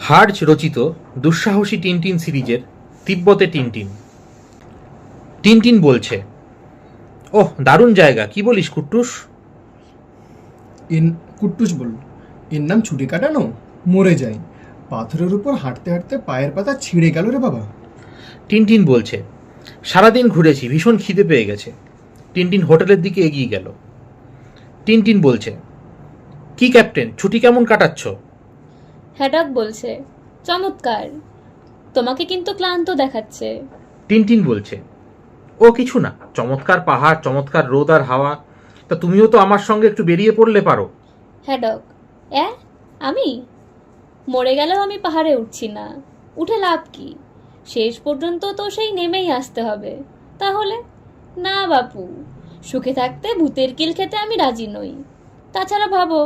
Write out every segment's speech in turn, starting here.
Hertz রচিত দুঃসাহসী Tintin সিরিজের তিব্বতে টিনটিন। টিনটিন বলছে, ওহ দারুণ জায়গা, কি বলিস কুট্টুস? কুট্টুস বলল, এর নাম ছুটি কাটানো? মরে যাই, পাথরের উপর হাঁটতে হাঁটতে পায়ের পাতা ছিঁড়ে গেল রে বাবা। টিনটিন বলছে, সারাদিন ঘুরেছি, ভীষণ খিদে পেয়ে গেছে। টিনটিন হোটেলের দিকে এগিয়ে গেল। টিনটিন বলছে, কি ক্যাপ্টেন, ছুটি কেমন কাটাচ্ছ? হ্যাডক বলছে, চমৎকার। তোমাকে কিন্তু ক্লান্ত দেখাচ্ছে। টিনটিন বলছে, ও কিছু না, চমৎকার পাহাড়, চমৎকার রোদ আর হাওয়া। তা তুমিও তো আমার সঙ্গে একটু বেরিয়ে পড়লে পারো। হ্যাডক, আমি মরে গেলেও আমি পাহাড়ে উঠছি না। উঠে লাভ কি? শেষ পর্যন্ত তো সেই নেমেই আসতে হবে। তাহলে না বাপু, সুখে থাকতে ভূতের কিল খেতে আমি রাজি নই। তাছাড়া ভাবো,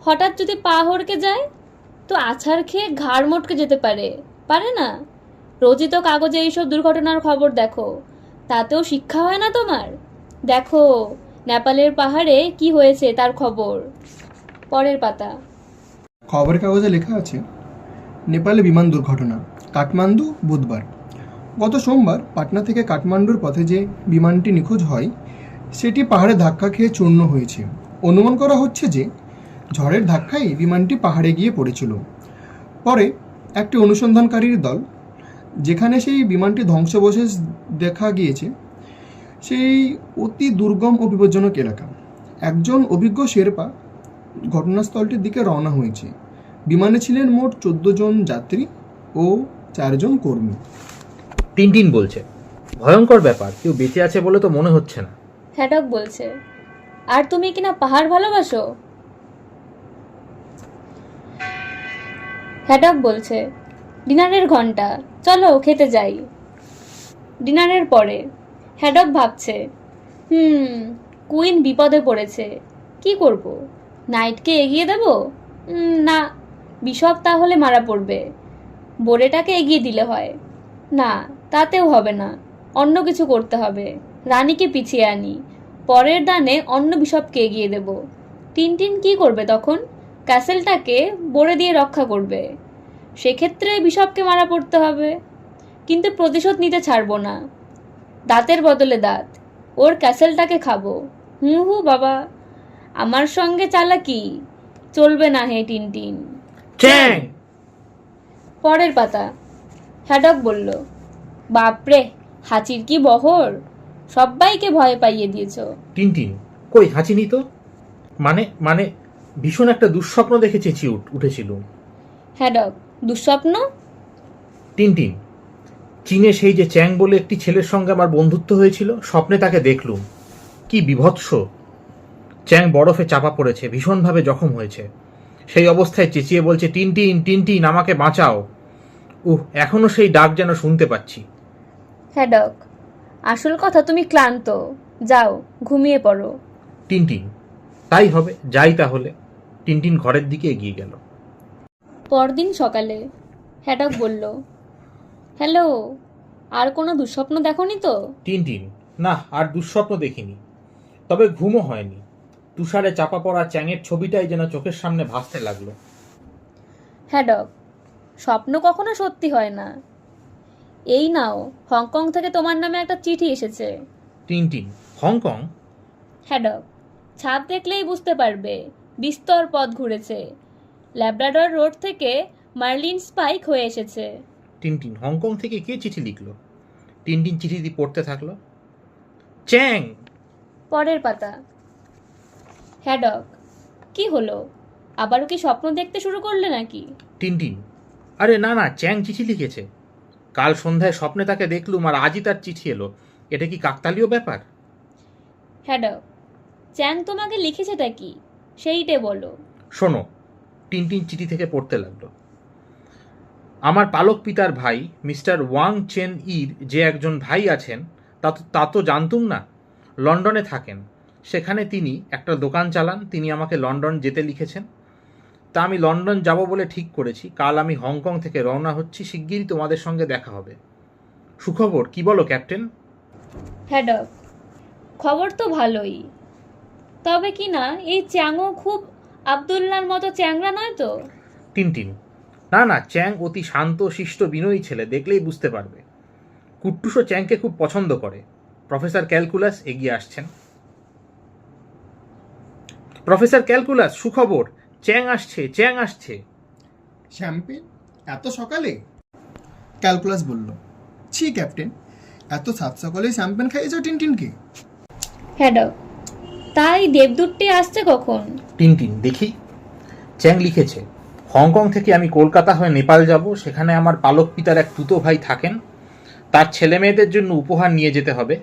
হঠাৎ যদি পা হড়কে যায় তো আছাড় খেয়ে ঘাড় মটকে যেতে পারে, পারে না? রোজই তো কাগজে এইসব দুর্ঘটনার খবর দেখো, তাতেও শিক্ষা হয় না তোমার? দেখো নেপালের পাহাড়ে কি হয়েছে তার খবর। পরের পাতা। খবরের কাগজে লেখা আছে, নেপালে বিমান দুর্ঘটনা, কাঠমান্ডু, বুধবার। গত সোমবার পাটনা থেকে কাঠমান্ডুর পথে যে বিমানটি নিখোঁজ হয় সেটি পাহাড়ে ধাক্কা খেয়ে চূর্ণ হয়েছে। অনুমান করা হচ্ছে যে ঝড়ের ধাক্কায় বিমানটি পাহাড়ে গিয়ে পড়েছিল। পরে একটি অনুসন্ধানকারীর দল যেখানে সেই বিমানটি ধ্বংসাবশেষ দেখা গিয়েছে সেই অতি দুর্গম ও বিপজ্জনক এলাকা। একজন অভিজ্ঞ শেরপা ঘটনাস্থলটির দিকে রওনা হয়েছে। বিমানে ছিলেন মোট 14 জন যাত্রী ও 4 জন কর্মী। টিনটিন বলছে, ভয়ঙ্কর ব্যাপার, কেউ বেঁচে আছে বলে তো মনে হচ্ছে না। হ্যাডক বলছে, আর তুমি কিনা পাহাড় ভালোবাসো? হ্যাডক বলছে, ডিনারের ঘন্টা, চলো খেতে যাই। ডিনারের পরে হ্যাডক ভাবছে, কুইন বিপদে পড়েছে, কি করব? নাইটকে এগিয়ে দেব? না, বিশপ তাহলে মারা পড়বে। বোরেটাকে এগিয়ে দিলে হয়। না, তাতেও হবে না, অন্য কিছু করতে হবে। রানীকে পিছিয়ে আনি, পরের দানে অন্য বিশপকে এগিয়ে দেব। টিনটিন কি করবে তখন? ক্যাসেলটাকে বোরে দিয়ে রক্ষা করবে। সেক্ষেত্রে বিশপকে মারা পড়তে হবে, কিন্তু প্রতিশোধ নিতে ছাড়বো না। দাঁতের বদলে দাঁত, ওর ক্যাসেলটাকে খাবো। হু বাবা, আমার সঙ্গে চালাকি চলবে না হে টিনটিন। চ্যাং! পরের পাতা। হ্যাডক বলল, বাপরে, হাঁচির কি বহর, সবাইকে ভয় পাইয়ে দিয়েছ। টিনটিন, কই হাঁচিনি তো। মানে মানে ভীষণ একটা দুঃস্বপ্ন দেখে চেঁচিয়ে উঠেছিলুম। হ্যাডক, দুঃস্বপ্ন? টিনটিন, চীনে সেই যে চ্যাং বলে একটি ছেলের সঙ্গে আমার বন্ধুত্ব হয়েছিল, স্বপ্নে তাকে দেখলুম। কি বিভৎস! চ্যাং বরফে চাপা পড়েছে, ভীষণভাবে জখম হয়েছে। সেই অবস্থায় চেঁচিয়ে বলছে, টিনটিন টিনটিন, আমাকে বাঁচাও। এখনো সেই ডাক যেন শুনতে পাচ্ছি। হ্যাডক, আসল কথা তুমি ক্লান্ত, যাও ঘুমিয়ে পড়ো। টিনটিন, তাই হবে, যাই তাহলে। টিনটিন ঘরের দিকে এগিয়ে গেল। পরদিন সকালে হ্যাডক বলল, হ্যালো, আর কোনো দুঃস্বপ্ন দেখোনি তো? টিনটিন, না, আর দুঃস্বপ্ন দেখিনি, তবে ঘুমও হয়নি। তুষারে চাপা পড়া চ্যাংয়ের ছবিটাই যেন চোখের সামনে ভাসতে লাগলো। হ্যাডক, স্বপ্ন কখনো সত্যি হয় না। এই নাও, হংকং থেকে তোমার নামে একটা চিঠি এসেছে। Tintin, Hong Kong? হ্যাডক, ছাদ দেখলেই বুঝতে পারবে, বিস্তর পথ ঘুরেছে। ল্যাব্রাডর রোড থেকে মার্লিন স্পাইক হয়ে এসেছে। টিনটিন, হংকং থেকে কে চিঠি লিখলো? টিনটিন চিঠিটি পড়তে থাকলো। চ্যাং! পরের পাতা। হ্যাডক, কি হলো, আবারও কি স্বপ্ন দেখতে শুরু করলে নাকি? টিনটিন, আরে না না, চ্যাং চিঠি লিখেছে। কাল সন্ধ্যায় স্বপ্নে তাকে দেখলুম, আর আজই তার চিঠি এলো। এটা কি কাকতালীয় ব্যাপার? হ্যাডক, চ্যাং তোমাকে লিখেছেটা কি, সেইটে বলো। শোনো। টিনটিন চিঠি থেকে পড়তে লাগলো। আমার পালক পিতার ভাই মিস্টার ওয়াং চেন ইর যে একজন ভাই আছেন, তা তো জানতুম না। লন্ডনে থাকেন, সেখানে তিনি একটা দোকান চালান। তিনি আমাকে লন্ডন যেতে লিখেছেন। তা আমি লন্ডন যাব বলে ঠিক করেছি। কাল আমি হংকং থেকে রওনা হচ্ছি, শিগগিরই তোমাদের সঙ্গে দেখা হবে। সুখবর, কি বলো ক্যাপ্টেন? হ্যাডক, খবর তো ভালোই, তবে কি না এই চ্যাংও খুব আবদুল্লার মতো চ্যাংরা নয় তো? টিনটিন, না না, চ্যাং অতি শান্ত শিষ্ট বিনয়ী ছেলে, দেখলেই বুঝতে পারবে। কুট্টুসও চ্যাংকে খুব পছন্দ করে। প্রফেসর ক্যালকুলাস এগিয়ে আসছেন। প্রফেসর ক্যালকুলাস, সুখবর, চ্যাং আসছে, চ্যাং আসছে। শ্যাম্পেন এত সকালে? ক্যালকুলাস বলল, ছি ক্যাপ্টেন, এত সাত সকালে শ্যাম্পেন খাইয়েছ টিনটিনকে? হ্যাডক, তাই দেবদূতটি আসছে কখন? টিনটিন, দেখি। চ্যাং লিখেছে, হংকং থেকে আমি কলকাতা হয়ে নেপাল যাব, সেখানে আমার পালক পিতার এক তুতো ভাই থাকেন, তার ছেলে মেয়েদের জন্য উপহার নিয়ে যেতে হবে।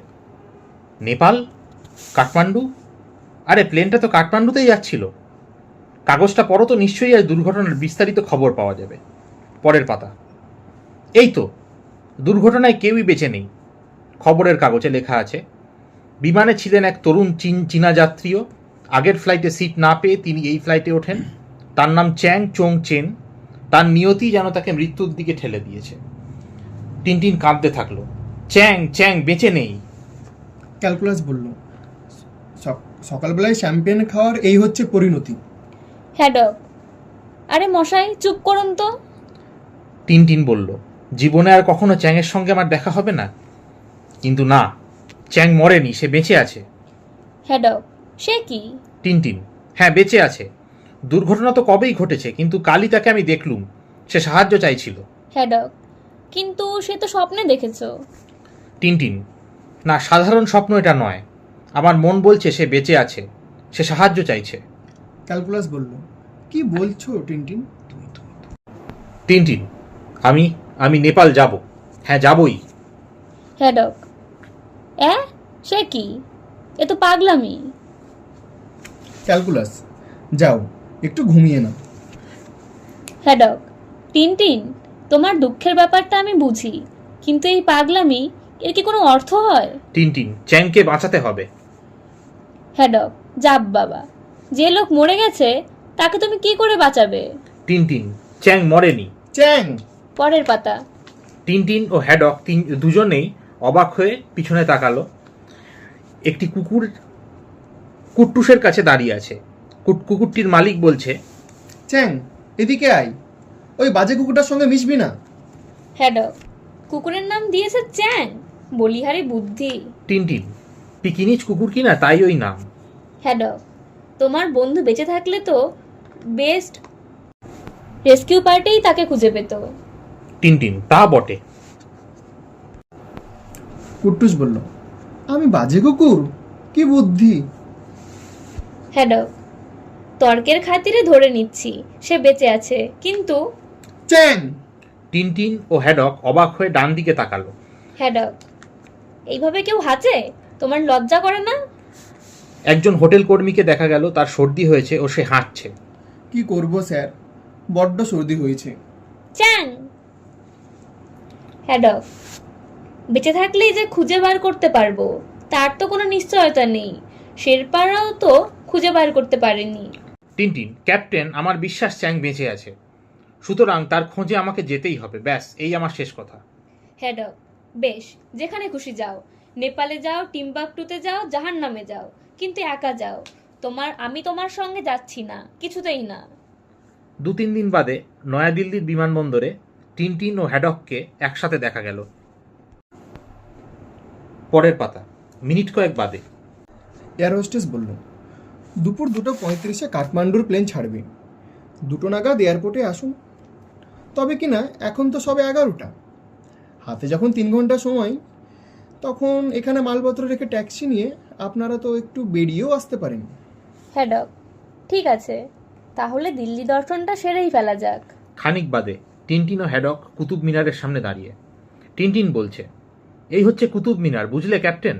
নেপাল? কাঠমান্ডু? আরে প্লেনটা তো কাঠমান্ডুতেই যাচ্ছিল। কাগজটা পড়ো তো, নিশ্চয়ই আজ দুর্ঘটনার বিস্তারিত খবর পাওয়া যাবে। পরের পাতা। এই তো, দুর্ঘটনায় কেউই বেঁচে নেই। খবরের কাগজে লেখা আছে, বিমানে ছিলেন এক তরুণ চীনা যাত্রীও। আগের ফ্লাইটে সিট না পেয়ে তিনি এই ফ্লাইটে ওঠেন। তার নাম চ্যাং চোং চেন। তার নিয়তি যেন তাকে মৃত্যুর দিকে ঠেলে দিয়েছে। টিনটিন কাঁদতে থাকলো, চ্যাং চ্যাং বেঁচে নেই। ক্যালকুলাস বলল, সকালবেলায় শ্যাম্পেন খাওয়ার এই হচ্ছে পরিণতি। হ্যাডক, আরে মশাই চুপ করুন তো। টিনটিন বলল, জীবনে আর কখনো চ্যাংয়ের সঙ্গে আমার দেখা হবে না। কিন্তু না, চ্যাং মরেনি, সে বেঁচে আছে। হ্যাডক, সে কি? টিনটিন, হ্যাঁ বেঁচে আছে। দুর্ঘটনা তো কবেই ঘটেছে, কিন্তু কালই তাকে আমি দেখলুম। সে সাহায্য চাইছিল। হ্যাডক, কিন্তু সে তো স্বপ্নে দেখেছ। টিনটিন, না, সাধারণ স্বপ্ন এটা নয়। আমার মন বলছে সে বেঁচে আছে, সে সাহায্য চাইছে। ক্যালকুলাস বলল, কি বলছো টিনটিন? টিনটিন, আমি নেপাল যাব। হ্যাঁ যাবই। হ্যাডক, সে কি? এ তো পাগলামি। ক্যালকুলাস, যাও একটু ঘুমিয়ে নাও। হ্যাডক, টিনটিন, তোমার দুঃখের ব্যাপারটা আমি বুঝি, কিন্তু এই পাগলামি, এর কি কোনো অর্থ হয়? টিনটিন, চ্যাংকে বাঁচাতে হবে। হ্যাডক, যাব বাবা, যে লোক মরে গেছে তাকে তুমি কি করে বাঁচাবে? টিনটিন, চ্যাং মরেনি। চ্যাং! পরের পাতা। টিনটিন ও হ্যাডক দুজনেই অবাক হয়ে পিছনে তাকালো। একটি কুকুর কুট্টুসের কাছে দাঁড়িয়ে আছে। কুকুরটির মালিক বলছে, চ্যাং, এদিকে আয়, ওই বাজে কুকুরটার সঙ্গে মিশবি না। হ্যাডক, কুকুরের নাম দিয়েছে চ্যাং, বলিহারি বুদ্ধি। টিনটিন, পিকিনিজ কুকুর কিনা, তাই ওই নাম। হ্যাডক, তোমার বন্ধু বেঁচে থাকলে তো বেস্ট রেস্কিউ পার্টিই তাকে খুঁজে পেত। টিনটিন, তা বটে। কুট্টুস বলল, আমি বাজে কুকুর? কি বুদ্ধি! হ্যাডক, তর্কের খাতিরে ধরে নিচ্ছি সে বেঁচে আছে, কিন্তু চ্যাং! টিনটিন ও হ্যাডক অবাক হয়ে ডান দিকে তাকালো। হ্যাডক, এইভাবে কেউ হাঁচে? তোমার লজ্জা করে না? একজন হোটেল কর্মীকে দেখা গেল, তার সর্দি হয়েছে ও সে হাঁটছে। কি করব স্যার, বড্ড সর্দি হয়েছে। চ্যাং! হ্যাডক, বেঁচে থাকলেই যে খুঁজে বার করতে পারবো তার তো কোনো নিশ্চয়তা নেই। শেরপারাও তো খুঁজে বার করতে পারেনি। টিনটিন, ক্যাপ্টেন, আমার বিশ্বাস চ্যাং বেঁচে আছে, সুতরাং তার খোঁজে আমাকে যেতেই হবে। ব্যাস, এই আমার শেষ কথা। হ্যাডক, বেশ, যেখানে খুশি যাও, নেপালে যাও, টিম্বাকটুতে যাও, জাহান্নামে যাও, কিন্তু একা যাও। আমি তোমার সঙ্গে যাচ্ছি না, কিছুতেই না। 2-3 দিন বাদে নয়াদিল্লির বিমানবন্দরে টিনটিন ও হ্যাডককে একসাথে দেখা গেল। পরের পাতা। মিনিট কয়েক বাদে। এয়ার হোস্টেস বলল, দুপুর 2:35-এ কাঠমান্ডুর প্লেন ছাড়বে, 2 নাগাদ এয়ারপোর্টে আসুন। তবে কি না, এখন তো সবে 11টা। হাতে যখন 3 ঘন্টা সময়, তখন এখানে মালপত্র রেখে ট্যাক্সি নিয়ে আপনারা তো একটু বেরিয়েও আসতে পারেন। হ্যাডক, ঠিক আছে, তাহলে দিল্লি দর্শনটা সেরেই ফেলা যাক। খানিক বাদে টিনটিন ও হ্যাডক কুতুব মিনারের সামনে দাঁড়িয়ে। টিনটিন বলছে, এই হচ্ছে কুতুব মিনার, বুঝলে ক্যাপ্টেন?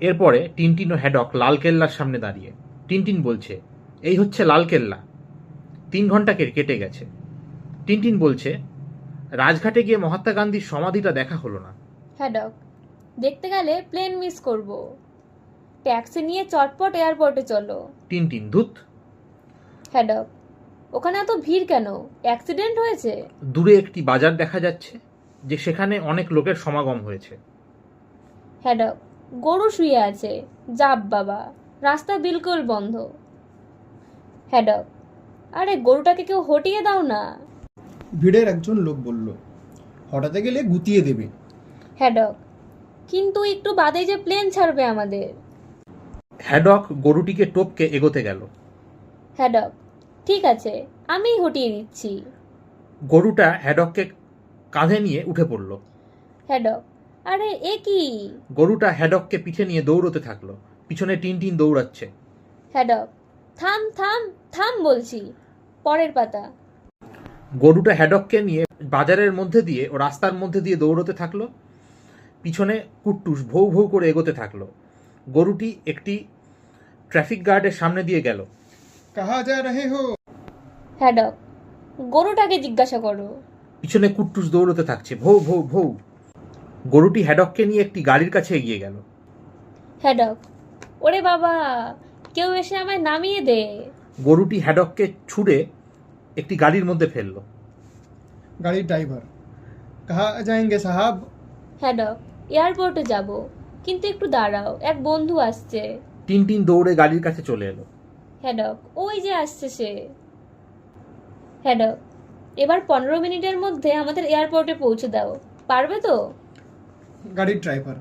এরপরে টিনটিন ও হ্যাডক লালকেল্লার সামনে দাঁড়িয়ে। টিনটিন বলছে, এই হচ্ছে লালকেল্লা। 3 ঘন্টা কেটে গেছে। টিনটিন বলছে, রাজঘাটে গিয়ে মহাত্মা গান্ধীর সমাধিটা দেখা হলো না। হ্যাডক, দেখতে গেলে প্লেন মিস করব। ট্যাক্সি নিয়ে চটপট এয়ারপোর্টে চলো। টিনটিন, ধুত। হ্যাডক, ওখানে এত ভিড় কেন? অ্যাক্সিডেন্ট হয়েছে? দূরে একটি বাজার দেখা যাচ্ছে, যে সেখানে অনেক লোকের সমাগম হয়েছে। হ্যাডক, গরু শুয়ে আছে, যাব বাবা, রাস্তা বিলকুল বন্ধ। হ্যাডক, আরে গরুটাকে কেউ হটিয়ে দাও না। ভিড়ের একজন লোক বলল, হঠাৎ গেলে গুতিয়ে দেবে। হ্যাডক, কিন্তু একটু বাদে যে প্লেন ছাড়বে আমাদের। হ্যাডক গরুটিকে টপকে এগোতে গেল। হ্যাডক, ঠিক আছে, আমিই হটিয়ে দিচ্ছি। গরুটা হ্যাডককে কাঁধে নিয়ে উঠে পড়ল। হ্যাডক, আরে এ কি? গরুটা হ্যাডককে পিঠে নিয়ে দৌড়তে থাকলো। পিছনে টিনটিন দৌড়াচ্ছে। হ্যাডক, থাম থাম থাম বলছি। পরের পাতা। গরুটা হ্যাডককে নিয়ে বাজারের মধ্যে দিয়ে ও রাস্তার মধ্যে দিয়ে দৌড়তে থাকলো। পিছনে কুট্টুস ভৌ ভৌ করে এগোতে থাকলো। গরুটি একটি ট্রাফিক গার্ডের সামনে দিয়ে গেল। কাহা যা রহে হো? হ্যাডক, গরুটাকে জিজ্ঞাসা করো। পিছনে কুট্টুস দৌড়তে থাকছে, ভৌ ভৌ ভৌ। গরুটি হ্যাডককে নিয়ে একটি গাড়ির কাছে এগিয়ে গেল। হ্যাডক, ওরে বাবা, কেউ এসে আমায় নামিয়ে দে। গরুটি হ্যাডককে ছুঁড়ে একটি গাড়ির মধ্যে ফেললো। গাড়ির ড্রাইভার, কাহা যায়েঙ্গে সাহাব? হ্যাডক, এয়ারপোর্টে যাব, কিন্তু একটু দাঁড়াও, এক বন্ধু আসছে। টিনটিন দৌড়ে গাড়ির কাছে চলে এলো। হ্যাডক, ওই যে আসছে সে। হ্যাডক, এবার 15 মিনিটের মধ্যে আমাদের এয়ারপোর্টে পৌঁছে দাও, পারবে তো? গাড়ির ড্রাইভার,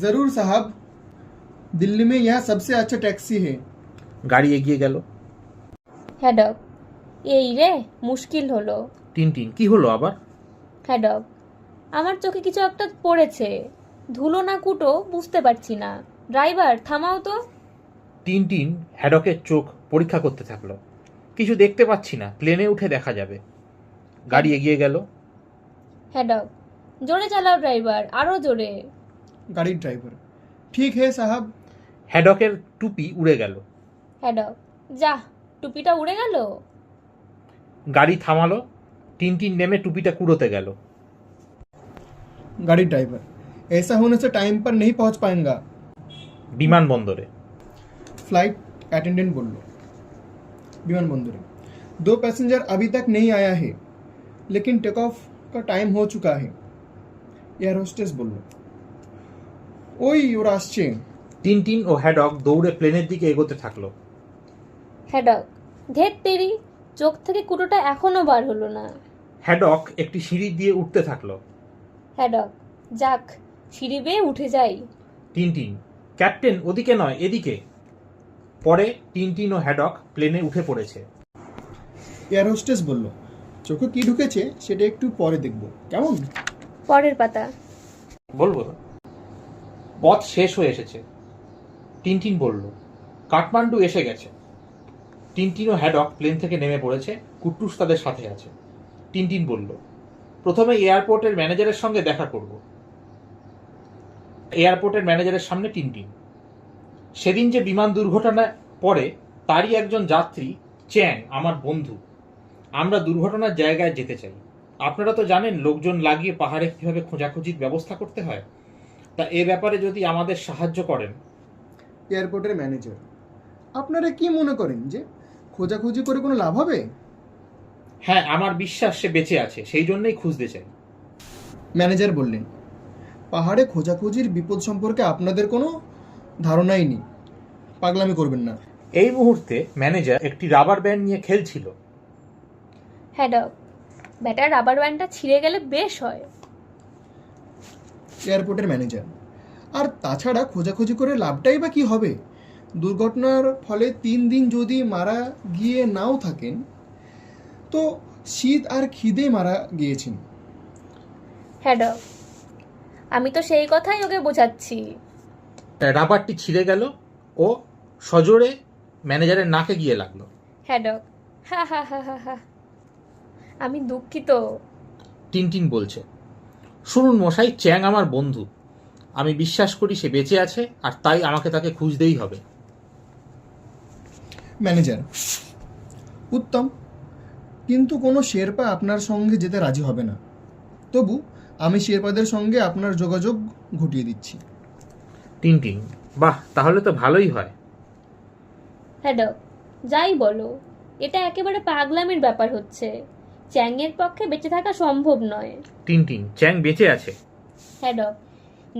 জরুর সাহাব, দিল্লি में यह सबसे अच्छा टैक्सी है। গাড়ি এগিয়ে গেল। হ্যাডক, এই রে, মুশকিল হলো। টিনটিন, কি হলো আবার? হ্যাডক, আমার চোখে কিছু একটা পড়েছে, ধুলো না কুটো বুঝতে পারছি না। ড্রাইভার, থামাও তো। টিনটিন হ্যাডকের চোখ পরীক্ষা করতে থাকলো। কিছু দেখতে পাচ্ছি না, প্লেনে উঠে দেখা যাবে। গাড়ি এগিয়ে গেল। হ্যাডক, জোরে চালাও ড্রাইভার, আরো জোরে। গাড়ির ড্রাইভার, ঠিক है সাহাব। হ্যাডকের টুপি উড়ে গেল। হ্যাডক, যা, টুপিটা উড়ে গেল। গাড়ি থামালো। টিনটিন নেমে টুপিটা কুড়োতে গেল। गाड़ी ड्राइवर, ऐसा होने से टाइम पर नहीं पहुंच पाएंगा। বিমানবন্দরে। फ्लाइट अटेंडेंट बोल लो, विमानबंदरे, 2 पैसेंजर अभी तक नहीं आया है, लेकिन टेक ऑफ का टाइम हो चुका है। एयर होस्टेस बोल लो, ওই ওরা আসছে। টিনটিন ও হ্যাডক দৌড়ে প্লেনের দিকে এগোতে থাকলো। হ্যাডক, ধেত তেরি, চোখ থেকে কুটোটা এখনো বার হলো না। হ্যাডক একটি সিঁড়ি দিয়ে উঠতে থাকলো। হ্যাডক, যাক, সিঁড়ি বেয়ে উঠে যাই। টিনটিন, ক্যাপ্টেন ওদিকে নয়, এদিকে। পরে টিনটিন ও হ্যাডক প্লেনে উঠে পড়েছে। এয়ার হোস্টেস বলল, চোখে কি ঢুকেছে সেটা একটু পরে দেখব, কেমন? পরের পাতা। বলবো তো? পথ শেষ হয়ে এসেছে। টিনটিন বলল, কাঠমান্ডু এসে গেছে। টিনটিন ও হ্যাডক প্লেন থেকে নেমে পড়েছে। কুট্টুস তাদের সাথে আছে। টিনটিন বলল, প্রথমে এয়ারপোর্টের ম্যানেজারের সঙ্গে দেখা করব। এয়ারপোর্টের ম্যানেজারের সামনে টিনটিন। সেদিন যে বিমান দুর্ঘটনা পরে তারই একজন যাত্রী চ্যাং আমার বন্ধু। আমরা দুর্ঘটনার জায়গায় যেতে চাই। আপনারা তো জানেন লোকজন লাগিয়ে পাহাড়ে কিভাবে খোঁজাখুঁজির ব্যবস্থা করতে হয়। তা এ ব্যাপারে যদি আমাদের সাহায্য করেন। এয়ারপোর্টের ম্যানেজার, আপনারা কি মনে করেন যে খোঁজাখুঁজি করে কোনো লাভ হবে? হ্যাঁ, আমার বিশ্বাস সে বেঁচে আছে, সেই জন্যই খুঁজতে চাই। ম্যানেজার বললেন, পাহাড়ে খোঁজাখুঁজির বিপদ সম্পর্কে আপনাদের কোনো ধারণাই নেই, পাগলামি করবেন না। এই মুহূর্তে ম্যানেজার একটি রাবার ব্যান্ড নিয়ে খেলছিল। হ্যাডক, ব্যাটার রাবার ব্যান্ডটা ছিঁড়ে গেলে বেশ হয়। এয়ারপোর্টের ম্যানেজার, আর তাছাড়া খোঁজাখুঁজি করে লাভটাই বা কি হবে? দুর্ঘটনার ফলে 3 দিন যদি মারা গিয়ে নাও থাকেন, তো শীত আর খিদে মারা গিয়েছেন। হ্যাডক, আমি তো সেই কথাই ওকে বোঝাচ্ছি। রাবারটি ছিঁড়ে গেল ও সজোরে ম্যানেজারের নাকে গিয়ে লাগলো। হ্যাডক, হা হা হা হা হা, আমি দুঃখিত। টিনটিন বলছে, শুনুন মশাই, চ্যাং আমার বন্ধু। আমি বিশ্বাস করি সে বেঁচে আছে, আর তাই আমাকে তাকে খুঁজতেই হবে। ম্যানেজার, উত্তম, কিন্তু কোনো শেরপা আপনার সঙ্গে যেতে রাজি হবে না। তবু আমি শেরপাদের সঙ্গে আপনার যোগাযোগ ঘটিয়ে দিচ্ছি। টিনটিন, বাহ, তাহলে তো ভালোই হয়। হ্যাডক, যাই বলো, এটা একেবারে পাগলামির ব্যাপার হচ্ছে। চ্যাংয়ের পক্ষে বেঁচে থাকা সম্ভব নয়। টিনটিন, চ্যাং বেঁচে আছে। হ্যাডক,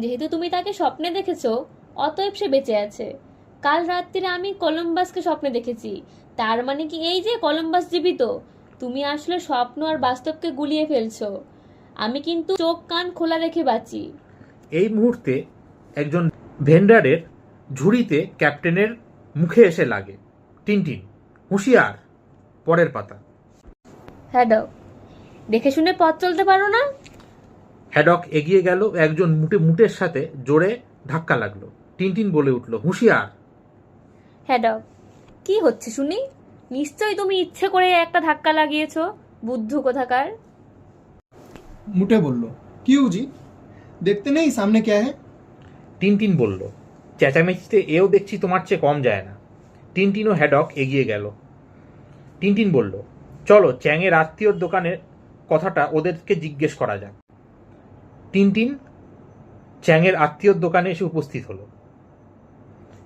যেহেতু তুমি তাকে স্বপ্নে দেখেছো, অতএব সে বেঁচে আছে। কাল রাত্রিরে আমি কলম্বাসকে স্বপ্নে দেখেছি, তার মানে কি এই যে কলম্বাস জীবিত? তুমি আসলে স্বপ্ন আর বাস্তবকে গুলিয়ে ফেলছো। আমি কিন্তু চোখ কান খোলা রেখে বাঁচি। এই মুহূর্তে একজন ভেন্ডারের ঝুড়িতে ক্যাপ্টেনের মুখে এসে লাগে। টিনটিন, হুঁশিয়ার। পরের পাতা। হ্যাডক, দেখে শুনে পথ চলতে পারো না? হ্যাডক এগিয়ে গেল, একজন মুটের সাথে জোরে ধাক্কা লাগলো। টিনটিন বলে উঠল, হুঁশিয়ার। হ্যাডক, কি হচ্ছে শুনি? নিশ্চয়ই তুমি ইচ্ছে করে একটা ধাক্কা লাগিয়েছো, বুদ্ধু কোথাকার। মুটে বলল, क्यों जी? देखते नहीं सामने क्या है? টিনটিন বলল, চেঁচামেচিতে এও দেখছি তোমার চেয়ে কম যায় না। টিনটিন ও হ্যাডক এগিয়ে গেল। টিনটিন বলল, চলো চ্যাংয়ের আত্মীয়র দোকানের কথাটা ওদেরকে জিজ্ঞেস করা যাক। টিনটিন চ্যাংয়ের আত্মীয়র দোকানে এসে উপস্থিত হলো।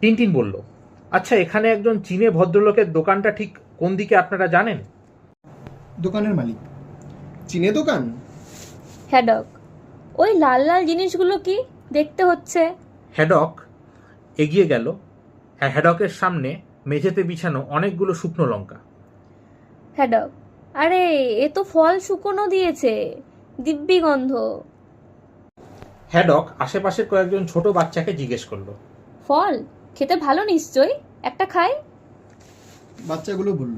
টিনটিন বলল, আচ্ছা, এখানে একজন চীনে ভদ্রলোকের দোকানটা ঠিক কোন দিকে আপনারা জানেন? দোকানের মালিক, চীনে দোকান? হ্যাডক, ওই লাল লাল জিনিসগুলো কি দেখতে হচ্ছে? হ্যাডক এগিয়ে গেল। হ্যাডকের সামনে মেঝেতে বিছানো অনেকগুলো শুকনো লঙ্কা। হ্যাডক, আরে এ তো ফল শুকনো দিয়েছে, দিব্যি গন্ধ। হ্যাডক আশেপাশের কয়েকজন ছোট বাচ্চাকে জিজ্ঞেস করলো। ফল খেতে ভালো নিশ্চয়ই, একটা খাই। বাচ্চাগুলো বলল,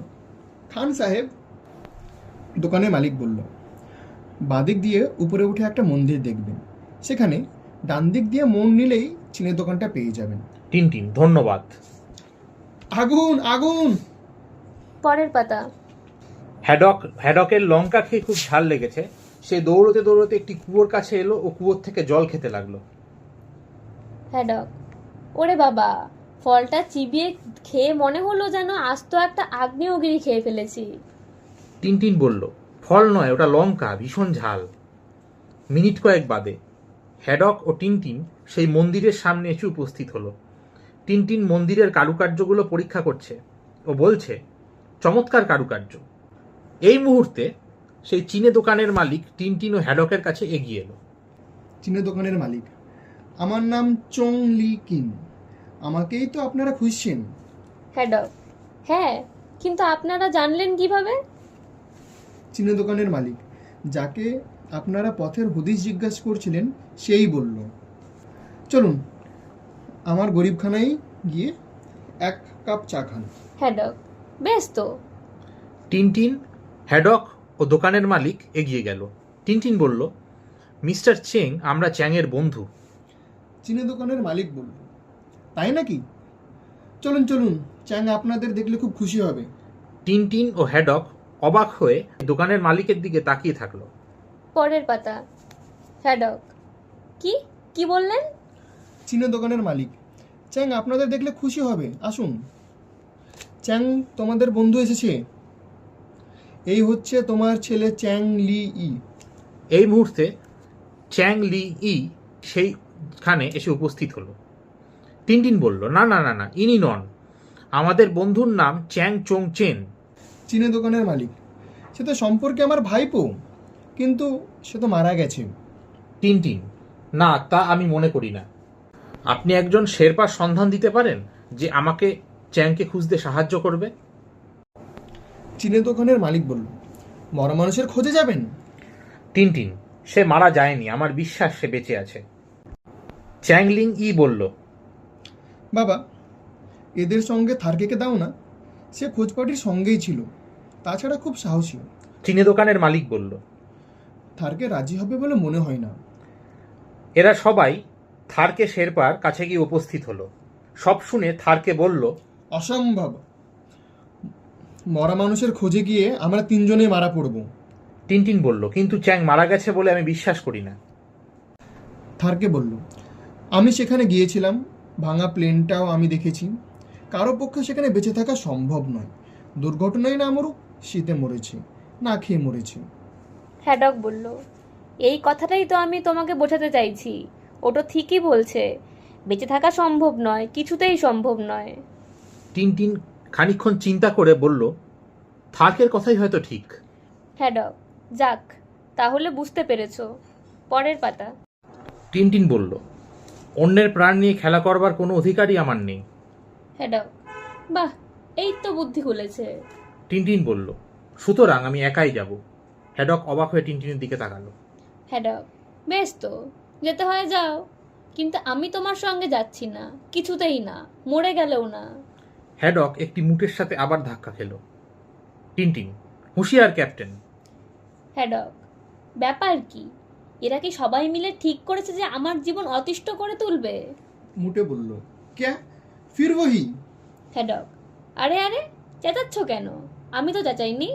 খান সাহেব। দোকানের মালিক বলল, বাদিক দিয়ে উপরে উঠে একটা মন্দির দেখবেন, সেখানে ডান দিক দিয়ে মোড় নিলেই চীনের দোকানটা পেয়ে যাবেন। টিনটিন, ধন্যবাদ। আগুন আগুন! পরের পাতা। হ্যাডকের লঙ্কা খেয়ে খুব ঝাল লেগেছে। সে দৌড়তে দৌড়তে একটি কুয়োর কাছে এলো ও কুয়োর থেকে জল খেতে লাগলো। হ্যাডক, ওরে বাবা, ফলটা চিবিয়ে খেয়ে মনে হলো যেন আস্ত একটা আগ্নেয়গিরি খেয়ে ফেলেছি। টিনটিন বলল, ফল নয়, ওটা লঙ্কা, ভীষণ ঝাল। মিনিট কয়েক বাদে হ্যাডক ও টিনটিন সেই মন্দিরের সামনে এসে উপস্থিত হলো। টিনটিন মন্দিরের কারুকার্যগুলো পরীক্ষা করছে ও বলছে, চমৎকার কারুকার্য। এই মুহূর্তে সেই চীনে দোকানের মালিক টিনটিন ও হ্যাডকের কাছে এগিয়ে এলো। চীনের দোকানের মালিক, আমার নাম চং লি কিন, আমাকেই তো আপনারা খুঁজছেন। হ্যাডক, হ্যাঁ, কিন্তু আপনারা জানলেন কিভাবে? চীনের দোকানের মালিক, যাকে আপনারা পথের হদিশ জিজ্ঞাসা করছিলেন সেই বলল। চলুন আমার গরিবখানায় গিয়ে এক কাপ চা খান। হ্যাডক, বেশ তো। টিনটিন, হ্যাডক ও দোকানের মালিক এগিয়ে গেল। টিনটিন বলল, মিস্টার চেং, আমরা চ্যাংয়ের বন্ধু। চীনের দোকানের মালিক বলল, তাই নাকি? চলুন চলুন, চ্যাং আপনাদের দেখলে খুব খুশি হবে। টিনটিন ও হ্যাডক অবাক হয়ে দোকানের মালিকের দিকে তাকিয়ে থাকলো। পরের পাতা। হ্যাডক, কি কি বললেন? চীনের দোকানের মালিক, চ্যাং আপনাদের দেখলে খুশি হবে, আসুন। চ্যাং, তোমাদের বন্ধু এসেছে। এই হচ্ছে তোমার ছেলে চ্যাং লি ই। এই মুহূর্তে চ্যাং লি ই সেইখানে এসে উপস্থিত হলো। টিনটিন বলল, না না না না, ইনি নন, আমাদের বন্ধুর নাম চ্যাং চং চেন। চীনের দোকানের মালিক, সে তো সম্পর্কে আমার ভাইপো, কিন্তু সে তো মারা গেছে। টিনটিন, না, তা আমি মনে করি না। আপনি একজন শেরপার সন্ধান দিতে পারেন যে আমাকে চ্যাংকে খুঁজতে সাহায্য করবে? চীনের দোকানের মালিক বলল, মরা মানুষের খোঁজে যাবেন? টিনটিন, সে মারা যায়নি, আমার বিশ্বাস সে বেঁচে আছে। চ্যাংলিং ই বলল, বাবা, এদের সঙ্গে থার্কেকে দাও না, সে খোঁজপাটির সঙ্গেই ছিল, তাছাড়া খুব সাহসী। চীনে দোকানের মালিক বলল, থার্কে রাজি হবে বলে মনে হয় না। এরা সবাই থারকে শেরপার কাছে গিয়ে উপস্থিত হলো। সব শুনে থারকে বলল, অসম্ভব, মরা মানুষের খোঁজে গিয়ে আমরা তিনজনেই মারা পড়ব। টিনটিন বলল, কিন্তু চ্যাং মারা গেছে বলে আমি বিশ্বাস করি না। থার্কে বলল, আমি সেখানে গিয়েছিলাম, ভাঙা প্লেনটাও আমি দেখেছি, কারো পক্ষে সেখানে বেঁচে থাকা সম্ভব নয়। দুর্ঘটনায় না মরুক, শীতে মরেছে, না খেয়ে মরেছে। হ্যাডক বলল, এই কথাটাই তো আমি তোমাকে বোঝাতে চাইছি। ওটা ঠিকই বলছে, বেঁচে থাকা সম্ভব নয়, কিছুতেই সম্ভব নয়। টিনটিন খানিকক্ষণ চিন্তা করে বলল, থার্কের কথাই হয়তো ঠিক। হ্যাডক, যাক, তাহলে বুঝতে পেরেছো। পরের পাতা। টিনটিন বলল, অন্যের প্রাণ নিয়ে খেলা করবার কোনো অধিকারই আমার নেই। হ্যাডক, বাহ, এই তো বুদ্ধি খুলেছে। টিনটিন বলল, সুতরাং আমি একাই যাব। হ্যাডক অবাক হয়ে টিনটিনের দিকে তাকালো। হ্যাডক: বেশ তো, যেতে হয় যাও, কিন্তু আমি তোমার সঙ্গে যাচ্ছি না, কিছুতেই না, মরে গেলেও না। হ্যাডক একটি মুটের সাথে আবার ধাক্কা খেল। টিনটিন: হুঁশিয়ার ক্যাপ্টেন। হ্যাডক: ব্যাপার কি? এরা কি সবাই মিলে ঠিক করেছে যে আমার জীবন অতিষ্ঠ করে তুলবে? মুটে বলল, ক্যা ফির ওহি? হ্যাডক: আরে আরে, চেঁচাচ্ছ কেন? আমি তো চেঁচাইনি।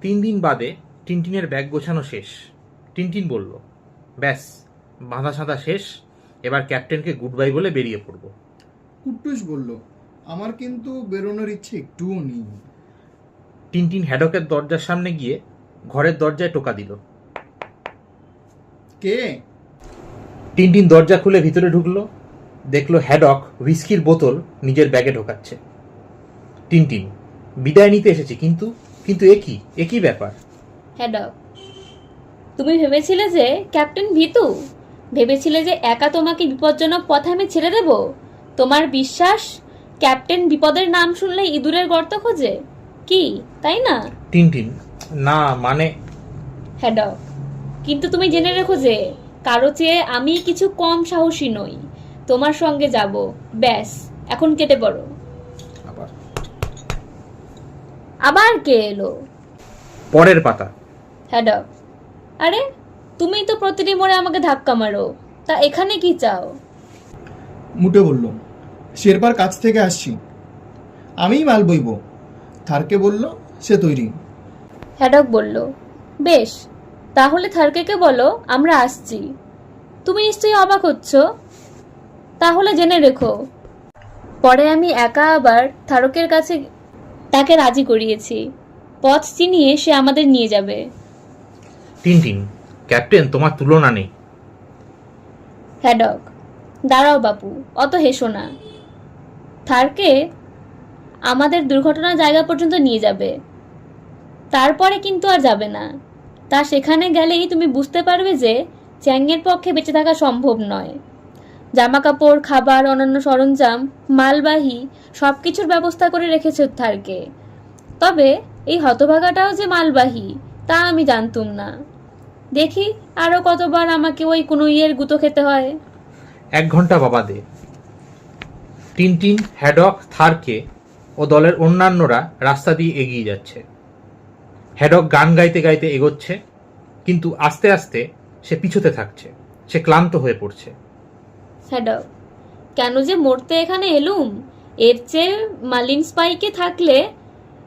3 দিন বাদে টিনটিনের ব্যাগ গোছানো শেষ। টিনটিন বলল, ব্যাস, বাঁধা সাঁধা শেষ, এবার ক্যাপ্টেনকে গুড বাই বলে বেরিয়ে পড়ব। কুট্টুস বলল, আমার কিন্তু বেরোনোর ইচ্ছে একটুও নেই। টিনটিন হ্যাডকের দরজার সামনে গিয়ে ঘরের দরজায় টোকা দিল। কে? টিনটিন দরজা খুলে ভিতরে ঢুকলো, দেখলো হ্যাডক হুইস্কির বোতল নিজের ব্যাগে ঢোকাচ্ছে। টিনটিন: বিদায় নিতে এসেছি, কিন্তু কিন্তু একই ব্যাপার। হ্যাডক: তুমি ভেবেছিলে যে ক্যাপ্টেন ভীতু? ভেবেছিলে যে একা তোমাকে বিপজ্জনক পথে আমি ছেড়ে দেব? তোমার বিশ্বাস ক্যাপ্টেন বিপদের নাম শুনলে ইঁদুরের গর্ত খোঁজে, কি তাই না? টিনটিন: না মানে। হ্যাডক: কিন্তু তুমি জেনে রেখো যে কারো চেয়ে আমি কিছু কম সাহসী নই। তোমার সঙ্গে যাব, ব্যাস, এখন কেটে পড়ো। আবার কে এলো? পরের পাতা। হ্যাডক: আরে, তুমি তো প্রতিটি মোড়ে আমাকে ধাক্কা মারো, তা এখানে কি চাও? মুটে বলল, শেরপার কাছ থেকে আসছি, আমিই মাল বইব। থারকে বলল, সে তৈরি। হ্যাডক বলল, বেশ, তাহলে থারকেকে বলো আমরা আসছি। তুমি নিশ্চয়ই অবাক হচ্ছ, তাহলে জেনে রেখো, পরে আমি একা আবার থারকের কাছে তাকে রাজি করিয়েছি। পথ চিনিয়ে সে আমাদের নিয়ে যাবে। টিনটিন: ক্যাপ্টেন, তোমার তুলনা নেই। হ্যাডক: দাঁড়াও বাপু, অত হেসো না। থারকে আমাদের দুর্ঘটনার জায়গা পর্যন্ত নিয়ে যাবে, তারপরে কিন্তু আর যাবে না। তা সেখানে গেলেই তুমি বুঝতে পারবে যে চ্যাংয়ের পক্ষে বেঁচে থাকা সম্ভব নয়। জামা কাপড়, খাবার, অন্যান্য সরঞ্জাম, মালবাহী সব কিছুর ব্যবস্থা করে রেখেছে থারকে। তবে এই হতভাগাটাও যে মালবাহী তা আমি জানতুম না। দেখি আরো কতবার আমাকে ওই কোনো গুঁতো খেতে হয়। 1 ঘন্টা বাবাদে টিনটিন, হ্যাডক, থারকে ও দলের অন্যান্যরা রাস্তা দিয়ে এগিয়ে যাচ্ছে। হ্যাডক গান গাইতে গাইতে এগোচ্ছে, কিন্তু আস্তে আস্তে সে পিছুতে থাকছে। সে ক্লান্ত হয়ে পড়ছে। হ্যাডক: কেন যে মরতে এখানে এলুম? এর চেয়ে মালিন স্পাইকে থাকলে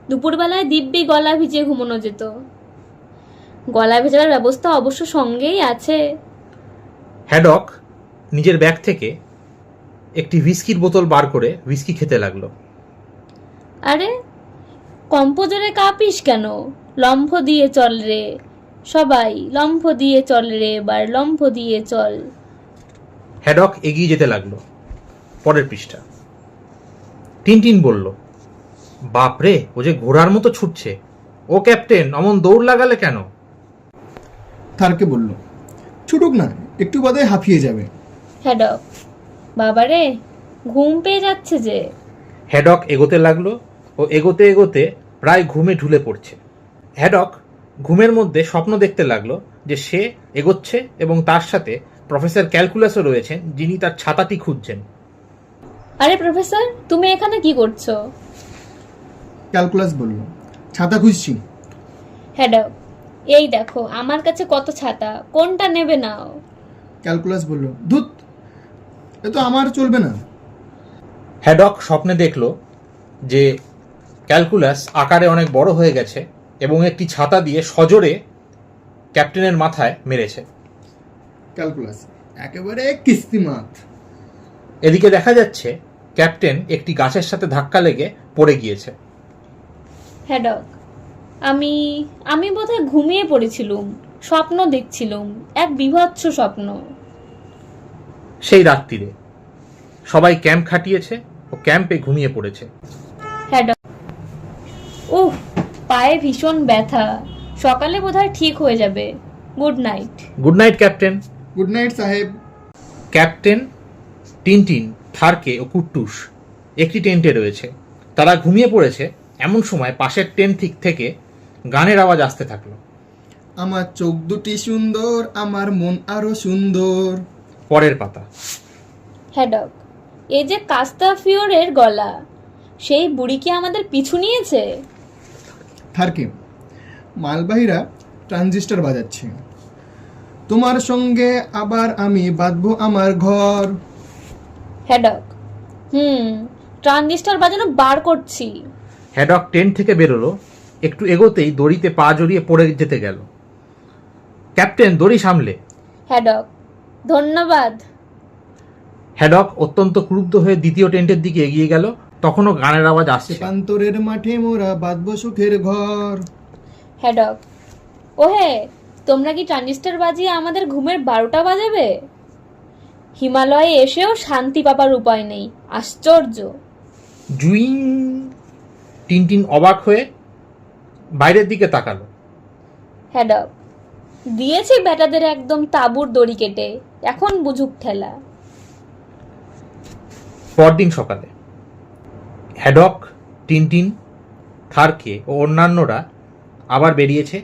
দুপুরবেলায় দিব্যি গলা ভিজিয়ে ঘুমানো যেত। গলা ভেজার ব্যবস্থা অবশ্য সঙ্গেই আছে। হ্যাডক নিজের ব্যাগ থেকে একটি হুইস্কির বোতল বার করে হুইস্কি খেতে লাগলো। আরে, কম্পোজরে কাঁপিস কেন? লম্ফ দিয়ে চল রে সবাই, লম্ফ দিয়ে চল রে, এবার লম্ফ দিয়ে চল। হ্যাডক এগিয়ে যেতে লাগলো। পরের পৃষ্ঠা। টিনটিন বলল, বাপরে, ও যে ঘোড়ার মতো ছুটছে। ও ক্যাপ্টেন, অমন দৌড় লাগালে কেন? থারকে বলল, ছুটুক না, একটু বাদে হাঁপিয়ে যাবে। হ্যাডক: বাবারে, ঘুম পেয়ে যাচ্ছে যে। হ্যাডক এগোতে লাগলো ও এগোতে এগোতে প্রায় ঘুমে ঢুলে পড়ছে। হ্যাডক ঘুমের মধ্যে স্বপ্ন দেখতে লাগলো যে সে এগোচ্ছে এবং তার সাথে প্রফেসর ক্যালকুলাসও রয়েছেন, যিনি তার ছাতাটি খুঁজছেন। আরে প্রফেসর, তুমি এখানে কি করছো? ক্যালকুলাস বলল, ছাতা খুঁজছি। হ্যাডক: এই দেখো আমার কাছে কত ছাতা, কোনটা নেবে নাও। ক্যালকুলাস বলল, ধুত, এ তো আমার চলবে না। হ্যাডক স্বপ্নে দেখল যে ক্যালকুলাস আকারে অনেক বড় হয়ে গেছে এবং একটি ছাতা দিয়ে সজোরে ক্যাপ্টেনের মাথায় মেরেছে। ক্যালকুলাস একেবারে কিস্তিমাত। এদিকে দেখা যাচ্ছে ক্যাপ্টেন একটি গাছের সাথে ধাক্কা লেগে পড়ে গিয়েছে। হ্যাডক: আমি বোধহয় ঘুমিয়ে পড়েছিলুম, স্বপ্ন দেখছিলুম, এক বিভৎস স্বপ্ন। সেই রাত্রিরে সবাই ক্যাম্প খাটিয়েছে ও ক্যাম্পে ঘুমিয়ে পড়েছে। হ্যাডক: উফ, পায়ে ভীষণ ব্যথা, সকালে বোধহয় ঠিক হয়ে যাবে। Good night. Good night captain. Good night সাহেব। ক্যাপ্টেন, টিনটিন, থারকে ও কুট্টুস একটি টেন্টে রয়েছে। তারা ঘুমিয়ে পড়েছে। এমন সময় পাশের টেন্ট থেকে গানের আওয়াজ আসতে থাকলো। আমার চোখ দুটি সুন্দর, আমার মন আরো সুন্দর। পরের পাতা। হ্যাডক, এ যে কাস্তাফিওরের গলা, সেই বুড়ি কি আমাদের পিছু নিয়েছে? থার্কে, মালবাহীরা ট্রানজিস্টর বাজাচ্ছে। তোমার সঙ্গে আবার আমি বাঁধবো আমার ঘর। হ্যাডক, ট্রানজিস্টার বাজানো বার করছি। হ্যাডক টেন্ট থেকে বেরোলো। একটু এগোতেই দড়িতে পা জড়িয়ে পড়ে যেতে গেল। ক্যাপ্টেন, দড়ি সামলে। হ্যাডক, ধন্যবাদ। হ্যাডক অত্যন্ত ক্রুদ্ধ হয়ে দ্বিতীয় টেন্টের দিকে এগিয়ে গেল। তখনও গানের আওয়াজ আসছে। পান্তরের মাঠে মোরা বাঁধবো সুখের ঘর। হ্যাডক, ওহে, তোমরা কি ট্রানজিস্টার বাজিয়ে আমাদের ঘুমের 12টা বাজাবে? হিমালয়ে এসেও শান্তি পাবার উপায় নেই, আশ্চর্য। জুইং। টিনটিন অবাক হয়ে বাইরের দিকে তাকালো। হ্যাডক, দিয়েছি বেটাদের একদম তাঁবুর দড়ি কেটে, এখন বুঝুক ঠেলা। পরদিন সকালে হ্যাডক, টিনটিন, থার্কে ও অন্যান্যরা আবার বেরিয়েছে।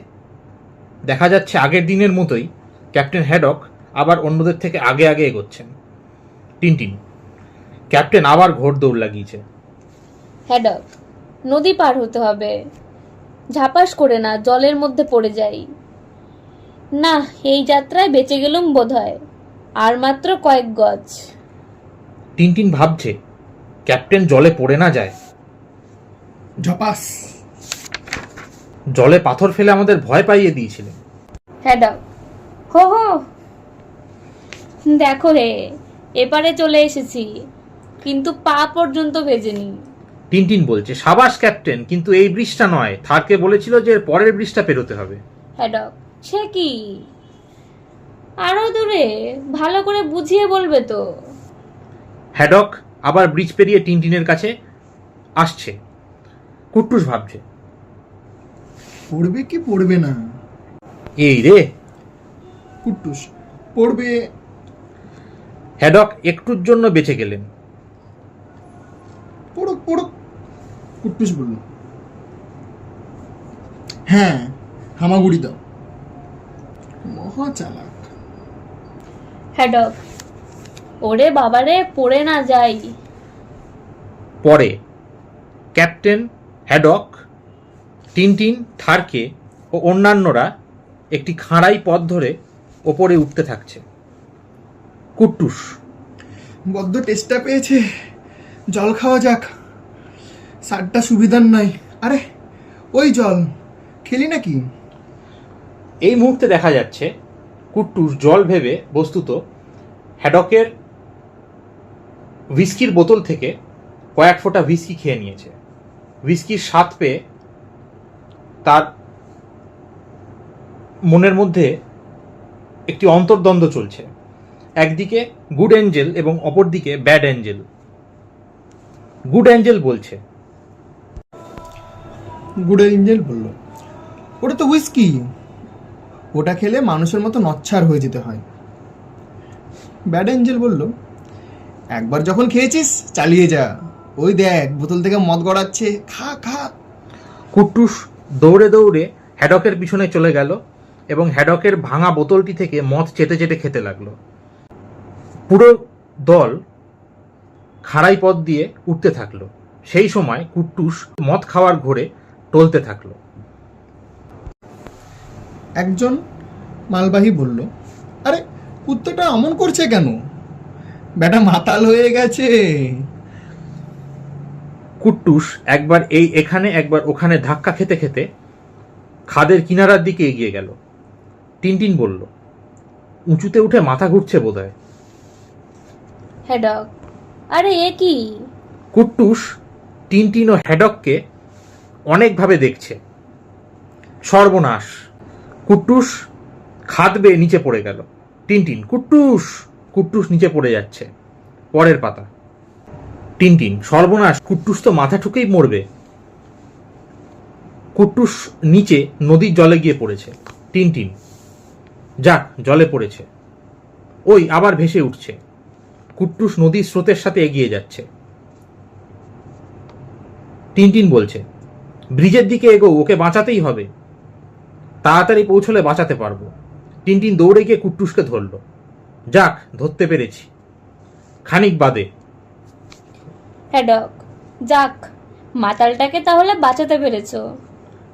দেখা যাচ্ছে আগের দিনের মতোই ক্যাপ্টেন হ্যাডক আবার অন্যদের থেকে আগে আগে এগোচ্ছেন। টিনটিন, ক্যাপ্টেন আবার ঘোর দৌড় লাগিয়েছে। হ্যাডক, নদী পার হতে হবে, ঝাপাস করে না, জলের মধ্যে পড়ে যাই। না, এই যাত্রায় বেঁচে গেলুম বোধহয়, আর মাত্র কয়েক গজ। টিনটিন ভাবছে ক্যাপ্টেন জলে পড়ে না যায়। ঝপাস। জলে পাথর ফেলে আমাদের ভয় পাইয়ে দিয়েছিলেন। হ্যাডক, হো হো, দেখো হে, এপারে চলে এসেছি, কিন্তু পা পর্যন্ত ভেজেনি। টিনটিন বলছে, সাবাস ক্যাপ্টেন, কিন্তু এই ব্রিজটা নয়, থার্কে বলেছিল যে এর পরের ব্রিজটা পেরোতে হবে। হ্যাডক, সে কি? আরো দূরে, ভালো করে বুঝিয়ে বলবে তো। হ্যাডক আবার ব্রিজ পেরিয়ে টিনটিনের কাছে আসছে। কুট্টুস ভাবছে, পড়বে কি পড়বে না? এই রে। কুট্টুস, পড়বে। হ্যাডক একটুর জন্য বেঁচে গেলেন। পড়ুক পড়ুক, কুট্টুস বলল। হ্যাঁ, হামাগুড়ি দাও। মহা চালাক। হ্যাডক, ওরে বাবারে, পড়ে না যাই। পরে ক্যাপ্টেন, হ্যাডক, টিনটিন, থার্কে ও অন্যান্যরা একটি খাঁড়াই পথ ধরে ওপরে উঠতে থাকছে। কুট্টুস, বড্ড টেস্টটা পেয়েছে, জল খাওয়া যাক। সারটা সুবিধার নয়। আরে, ওই জল খেলি নাকি? এই মুহূর্তে দেখা যাচ্ছে কুট্টুস জল ভেবে বস্তুত হ্যাডকের হুইস্কির বোতল থেকে কয়েক ফোঁটা হুইস্কি খেয়ে নিয়েছে। হুইস্কির স্বাদ পেয়ে তার মনের মধ্যে একটি অন্তর্দ্বন্দ্ব চলছে। একদিকে গুড অ্যাঞ্জেল এবং অপরদিকে ব্যাড অ্যাঞ্জেল। গুড অ্যাঞ্জেল বলছে, গুড এঞ্জেল বলল, ওটা তো হুইস্কি, ওটা খেলে মানুষের মতো নচ্ছার হয়ে যেতে হয়। ব্যাড এঞ্জেল বলল, একবার যখন খেয়েছিস চালিয়ে যা, ওই দেখ বোতল থেকে মদ গড়াচ্ছে, খা খা। কুট্টুস দৌড়ে দৌড়ে হ্যাডকের পিছনে চলে গেল এবং হ্যাডকের ভাঙা বোতলটি থেকে মদ চেটে চেটে খেতে লাগলো। পুরো দল খাড়াই পথ দিয়ে উঠতে থাকলো। সেই সময় কুট্টুস মদ খাওয়ার ঘোরে টলতে থাকলো। একজন মালবাহী বলল, আরে কুত্তাটা অমন করছে কেন? বেটা মাতাল হয়ে গেছে। কুট্টুস একবার এখানে একবার ওখানে ধাক্কা খেতে খেতে খাদের কিনারার দিকে এগিয়ে গেল। টিনটিন বলল, উঁচুতে উঠে মাথা ঘুরছে বোধহয়। হ্যাডক, আরে এ কি? কুট্টুস টিনটিন ও হ্যাডককে অনেকভাবে দেখছে। সর্বনাশ! কুট্টুস খাদ বেয়ে নিচে পড়ে গেল। টিনটিন, কুট্টুস! কুট্টুস নিচে পড়ে যাচ্ছে। পরের পাতা। টিনটিন, সর্বনাশ! কুট্টুস তো মাথা ঠুকেই মরবে। কুট্টুস নিচে নদীর জলে গিয়ে পড়েছে। টিনটিন, যাক, জলে পড়েছে। ওই আবার ভেসে উঠছে। কুট্টুস নদীর স্রোতের সাথে এগিয়ে যাচ্ছে। টিনটিন বলছে, ব্রিজের দিকে এগো, ওকে বাঁচাতেই হবে। তাড়াতাড়ি পৌঁছলে বাঁচাতে পারবো। টিনটিন দৌড়ে গিয়ে কুট্টুসকে ধরল। যাক, ধরতে পেরেছি। খানিক বাদে হ্যাডক: যাক, মাতালটাকে তাহলে বাঁচাতে পেরেছো।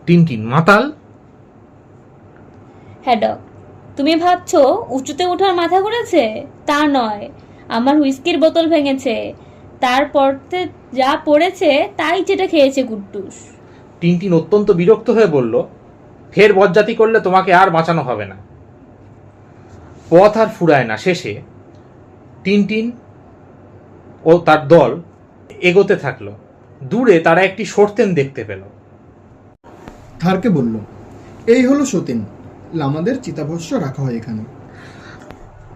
টিনটিন: মাতাল? হ্যাডক: তুমি ভাবছো উঁচুতে ওঠার মাথা ঘুরেছে? তা নয়, আমার হুইস্কির বোতল ভেঙেছে, তারপরতে যা পড়েছে তাই চেটে খেয়েছে কুট্টুস। টিনটিন অত্যন্ত বিরক্ত হয়ে বলল, ফের বজ্জাতি করলে তোমাকে আর বাঁচানো হবে না। পথ আর ফুরায় না। শেষে টিনটিন ও তার দল এগোতে থাকলো। দূরে তারা একটি সরতেন দেখতে পেল। থারকে বলল, এই হলো সতীন, লামাদের চিতাভস্য রাখা হয় এখানে।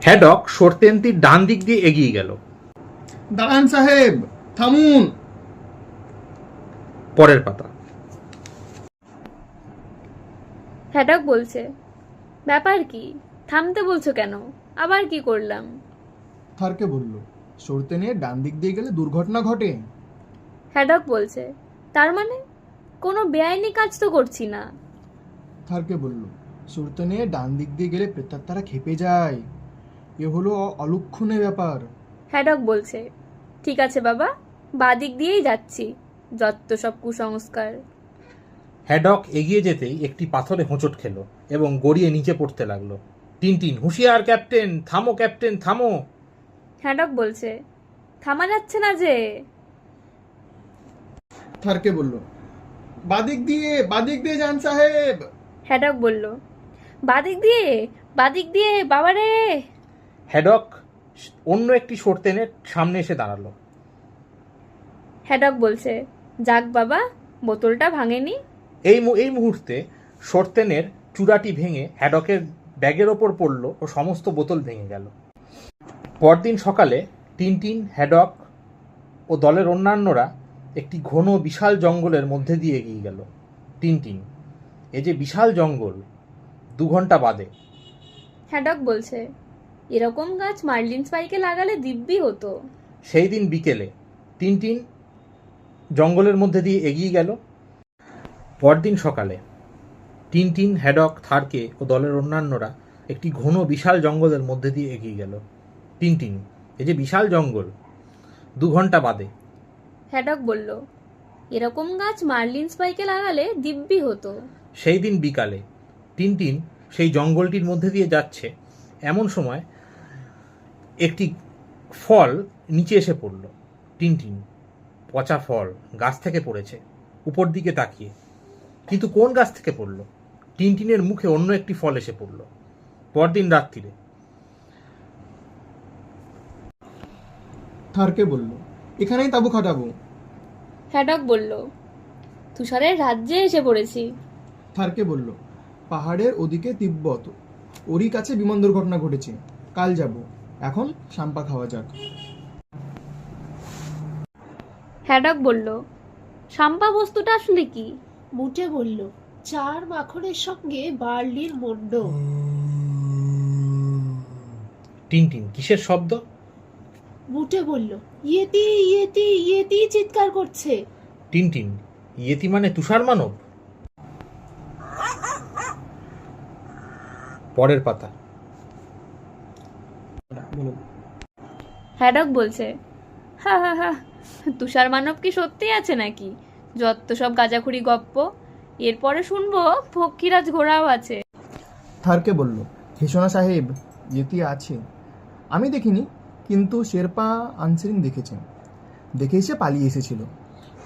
হ্যাডক সরতেনটির ডান দিক দিয়ে এগিয়ে গেল। দাঁড়ান সাহেব, থামুন। পরের পাতা। হ্যাডক বলছে, ব্যাপার কি? থামতে বলছো কেন? আবার কি করলাম? থারকে বলল, সরতেনের ডান দিক দিয়ে গেলে দুর্ঘটনা ঘটে। হ্যাডক বলছে, তার মানে? কোনো বেআইনি কাজ তো করছি না। থারকে বলল, সরতেনের ডান দিক দিয়ে গেলে প্রেতাত্মারা খেপে যায়। এ হলো অলক্ষণে ব্যাপার। হ্যাডক বলছে, ঠিক আছে বাবা, বাদিক দিয়েই যাচ্ছি, যত সব কুসংস্কার। হ্যাডক এগিয়ে যেতেই একটি পাথরে হোঁচট খেল এবং গড়িয়ে নিচে পড়তে লাগলো। টিনটিন: হুঁশিয়ার ক্যাপ্টেন, থামো ক্যাপ্টেন, থামো। হ্যাডক বলছে, থামা যাচ্ছে না যে। থারকে বলল, বাদিক দিয়ে যান সাহেব। হ্যাডক বলল, বাদিক দিয়ে, বাদিক দিয়ে বাবারে। হ্যাডক অন্য একটি সরতেনের সামনে এসে দাঁড়ালো। হ্যাডক বলছে, যাক বাবা, বোতলটা ভাঙেনি। এই মুহূর্তে সরতেনের চূড়াটি ভেঙে হ্যাডকের ব্যাগের ওপর পড়ল ও সমস্ত বোতল ভেঙে গেল। পরদিন সকালে টিনটিন, হ্যাডক ও দলের অন্যান্যরা একটি ঘন বিশাল জঙ্গলের মধ্যে দিয়ে এগিয়ে গেল। টিনটিন: এ যে বিশাল জঙ্গল। 2 ঘন্টা বাদে। হ্যাডক বলছে, এরকম গাছ মার্লিন স্পাইকে লাগালে দিব্যি হতো। সেই দিন বিকেলে টিনটিন জঙ্গলের মধ্যে দিয়ে এগিয়ে গেল। পরদিন সকালে টিনটিন, হ্যাডক, থারকে ও দলের অন্যান্যরা একটি ঘন বিশাল জঙ্গলের মধ্যে দিয়ে এগিয়ে গেল। টিনটিন: এ যে বিশাল জঙ্গল। 2 ঘন্টা বাদে। হ্যাডক বলল, এরকম গাছ মার্লিন স্পাইকে লাগালে দিব্যি হতো। সেই দিন বিকালে টিনটিন সেই জঙ্গলটির মধ্যে দিয়ে যাচ্ছে, এমন সময় একটি ফল নিচে এসে পড়ল। টিনটিন: পচা ফল গাছ থেকে পড়েছে। উপর দিকে তাকিয়ে, কিন্তু কোন গাছ থেকে পড়ল? টিনটিনের মুখে অন্য একটি ফল এসে পড়ল। পরদিন রাত্রিরে। থারকে বলল, এখানেই তাঁবু খাটাবো। হ্যাডক বলল, তুষারের রাজ্যে এসে পড়েছি। থারকে বলল, পাহাড়ের ওদিকে তিব্বত, ওরই কাছে বিমান দুর্ঘটনা ঘটেছে, কাল যাব, এখন শাম্পা খাওয়া যাক। হ্যাডক বলল, শাম্পা বস্তুটা আসলে কি? মুটে বলল, 4 মাখনের সঙ্গে বার্লির মন্ড। টিনটিন: কিসের শব্দ? মুটে বলল, ইয়েতি ইয়েতি ইয়েতি চিৎকার করছে। টিনটিন: ইয়েতি মানে তুষার মানব? পরের পাতা। হ্যাডক বলছে, হা হা হা, তুষার মানব কি সত্যি আছে নাকি? যত সব গাঁজাখুরি গপ্প। এরপরে শুনবো পক্ষীরাজ ঘোড়াও আছে। থারকে বলল, হেসোনা সাহেব, ইয়েতি আছে। আমি দেখিনি, কিন্তু শেরপা আনসেরিং দেখেছে, দেখে এসে পালিয়ে এসেছিল।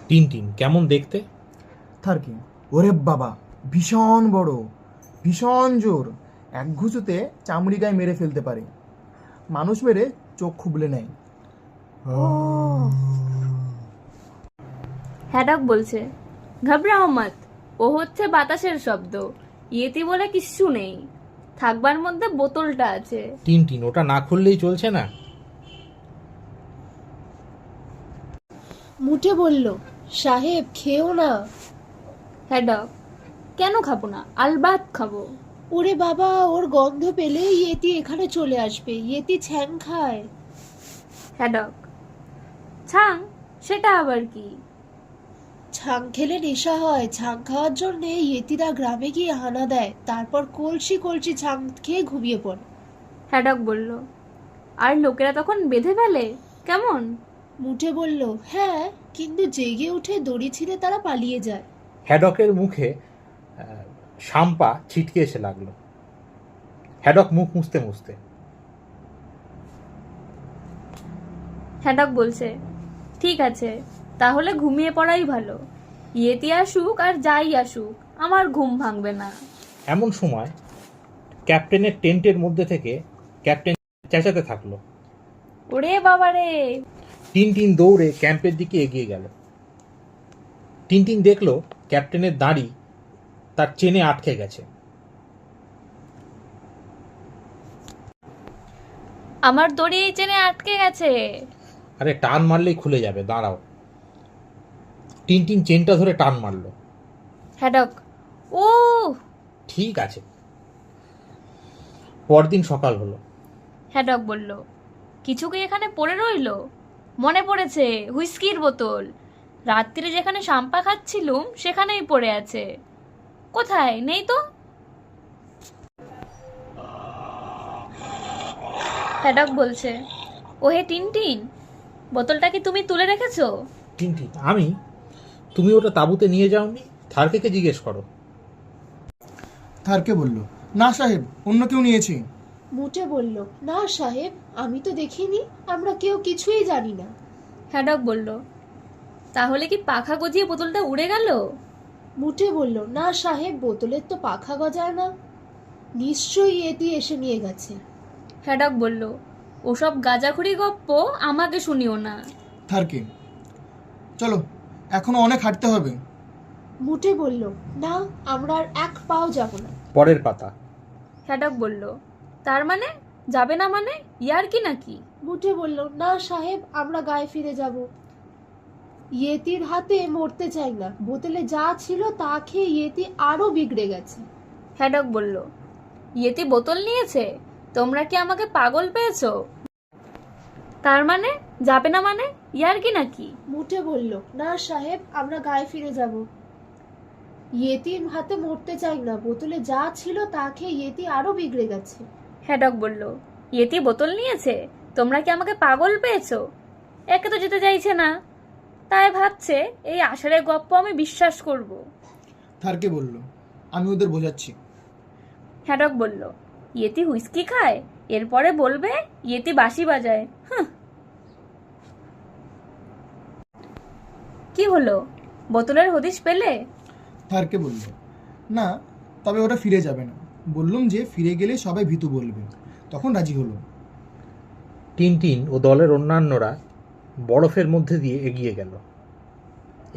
টিনটিন: কেমন দেখতে? থারকে, ওরে বাবা, ভীষণ বড়, ভীষণ জোর, এক ঘুষুতে চামড়ি গায়ে মেরে ফেলতে পারে, মানুষ মেরে চোখ খুবলে নেয়। হ্যাডক বলছে, ঘাবড়াও মত, ও হচ্ছে বাতাসের শব্দ, ইয়েতি বলে কিচ্ছু নেই, থাকবার মধ্যে বোতলটা আছে। টিনটিন: ওটা না খুললেই চলছে না? মুটে বলল, সাহেব খেও না। হ্যাডক, কেন খাবো না? আলবাত খাবো। ওরে বাবা, ওর গন্ধ পেলে ইয়েতি এখানে চলে আসবে, ইয়েতি ছ্যাং খায়। Haddock, Chang? সেটা আবার কি? ছাং খেলে নেশা হয়। ছাং খাওয়ার জন্য ইয়েতিরা গ্রামে গিয়ে হানা দেয়, তারপর কলসি কলসি ছাং খেয়ে ঘুমিয়ে পড়ে। হ্যাডক বলল, আর লোকেরা তখন বেঁধে ফেলে কেমন? মুটে বলল, হ্যাঁ, কিন্তু জেগে উঠে দড়ি ছিঁড়ে তারা পালিয়ে যায়। হ্যাডকের মুখে শাম্পা ছিটকে এসে লাগলো। হ্যাডক মুখ মুছতে মুছতে, হ্যাডক বলছে, ঠিক আছে, তাহলে ঘুমিয়ে পড়াই ভালো। ইয়েতি আসুক আর যাই আসুক, আমার ঘুম ভাঙবে না। এমন সময় ক্যাপ্টেনের টেন্টের মধ্যে থেকে ক্যাপ্টেন চেঁচাতে থাকলো। ওরে বাবারে! টিনটিন দৌড়ে ক্যাম্পের দিকে এগিয়ে গেল। টিনটিন দেখলো ক্যাপ্টেনের দাড়ি তার চেনে আটকে গেছে। আমার দড়ি এই চেনে আটকে গেছে। আরে টান মারলেই খুলে যাবে, দাঁড়াও। টিনটিন চেনটা ধরে টান মারলো। হ্যাডক, ও ঠিক আছে। পরদিন সকাল হলো। হ্যাডক বলল, কিছু কি এখানে পড়ে রইলো? মনে পড়েছে, হুইস্কির বোতল। রাত্রিরে যেখানে শাম্পা খাচ্ছিলুম সেখানেই পড়ে আছে। কোথায়? নেই তো। হ্যাডক বলছে, ওহে টিনটিন, বোতলটা কি তুমি তুলে রেখেছো? টিনটিন, আমি? তুমি ওটা তাঁবুতে নিয়ে যাওনি? থার্কেকে জিজ্ঞেস করো। থারকে বলল, না সাহেব, অন্য কেউ নিয়েছে। মুটে বলল, না সাহেব, আমি তো দেখিনি, আমরা কেউ কিছুই জানি না। হ্যাডক বলল, তাহলে কি পাখা গজিয়ে বোতলটা উড়ে গেল? মুটে বলল, না সাহেব, বোতলের তো পাখা গজায় না, নিশ্চয়ই ইয়েতি এসে নিয়ে গেছে। হ্যাডক বলল, ওসব গাঁজাখুরি গপ্প আমাকে শুনিও না। থারকে, চলো, এখনো অনেক হাঁটতে হবে। মুটে বলল, না, আমরা আর এক পাও যাব না। পরের পাতা। হ্যাডক বলল, তার মানে যাবে না মানে? ইয়ার কি নাকি? মুটে বলল, না সাহেব, আমরা গায়ে ফিরে যাব। ইয়েতির হাতে মরতে চাই না, বোতলে যা ছিল তা খেয়ে ইয়েতি আরো বিগড়ে গেছে। হ্যাডক বলল, ইয়েতি বোতল নিয়েছে? তোমরা কি আমাকে পাগল পেয়েছো? তার মানে যাবে না মানে? ইয়ার কি নাকি? মুটে বলল, না সাহেব, আমরা গায়ে ফিরে যাব। ইয়েতির হাতে মরতে চাই না, বোতলে যা ছিল তা খেয়ে ইয়েতি আরো বিগড়ে গেছে। হ্যাডক বলল, ইয়েতি বোতল নিয়েছে? তোমরা কি আমাকে পাগল পেয়েছো? একে তো যেতে চাইছে না, তাই ভাবছে এই আষাঢ়ের গপ্প আমি বিশ্বাস করব। থারকে বলল, আমি ওদের বোঝাচ্ছি। হ্যাডক বলল, ইয়েতি হুইস্কি খায়, এরপরে বলবে ইয়েতি বাঁশি বাজায়। কি হলো, বোতলের হদিশ পেলে? থারকে বলল, না, তবে ওরা ফিরে যাবে না। বললুম যে ফিরে গেলে সবাই ভীতু বলবে। তখন রাজি হলো। টিনটিন ও দলের অন্যান্যরা বরফের মধ্যে দিয়ে এগিয়ে গেল।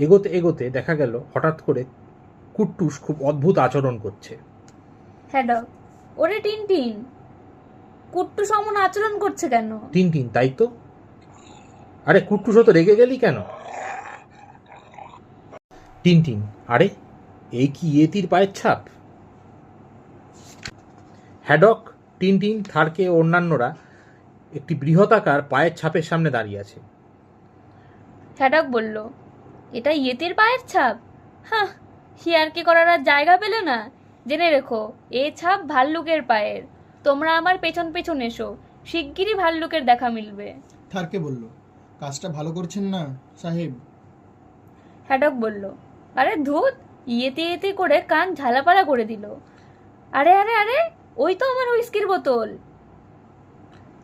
এগোতে এগোতে দেখা গেল হঠাৎ করে কুট্টুস খুব অদ্ভুত আচরণ করছে। হ্যাডক, ওরে টিনটিন, কুট্টু সমন আচরণ করছে কেন? টিনটিন, তাই তো। আরে কুট্টুস, তো রেগে গেলি কেন? টিনটিন, আরে এই কি ইয়েতির পায়ের ছাপ? হ্যাডক, টিনটিন, থারকে ও অন্যান্যরা একটি বৃহদাকার পায়ের ছাপের সামনে দাঁড়িয়ে আছে। হ্যাডক বলল, এটা ইয়েতির পায়ের ছাপ? হ্যাঁ, হিয়ারকি করার আর জায়গা পেলে না। জেনে রেখো, এ ছাপ ভাল্লুকের পায়ের। তোমরা আমার পেছন পেছন এসো, শিগগিরই ভাল্লুকের দেখা মিলবে। থারকে বলল, কাজটা ভালো করছেন না সাহেব। হ্যাডক বলল, আরে ধুত, ইয়েতে ইয়েতে করে কান ঝালাপালা করে দিল। আরে আরে আরে, ওই তো আমার হুইস্কির বোতল।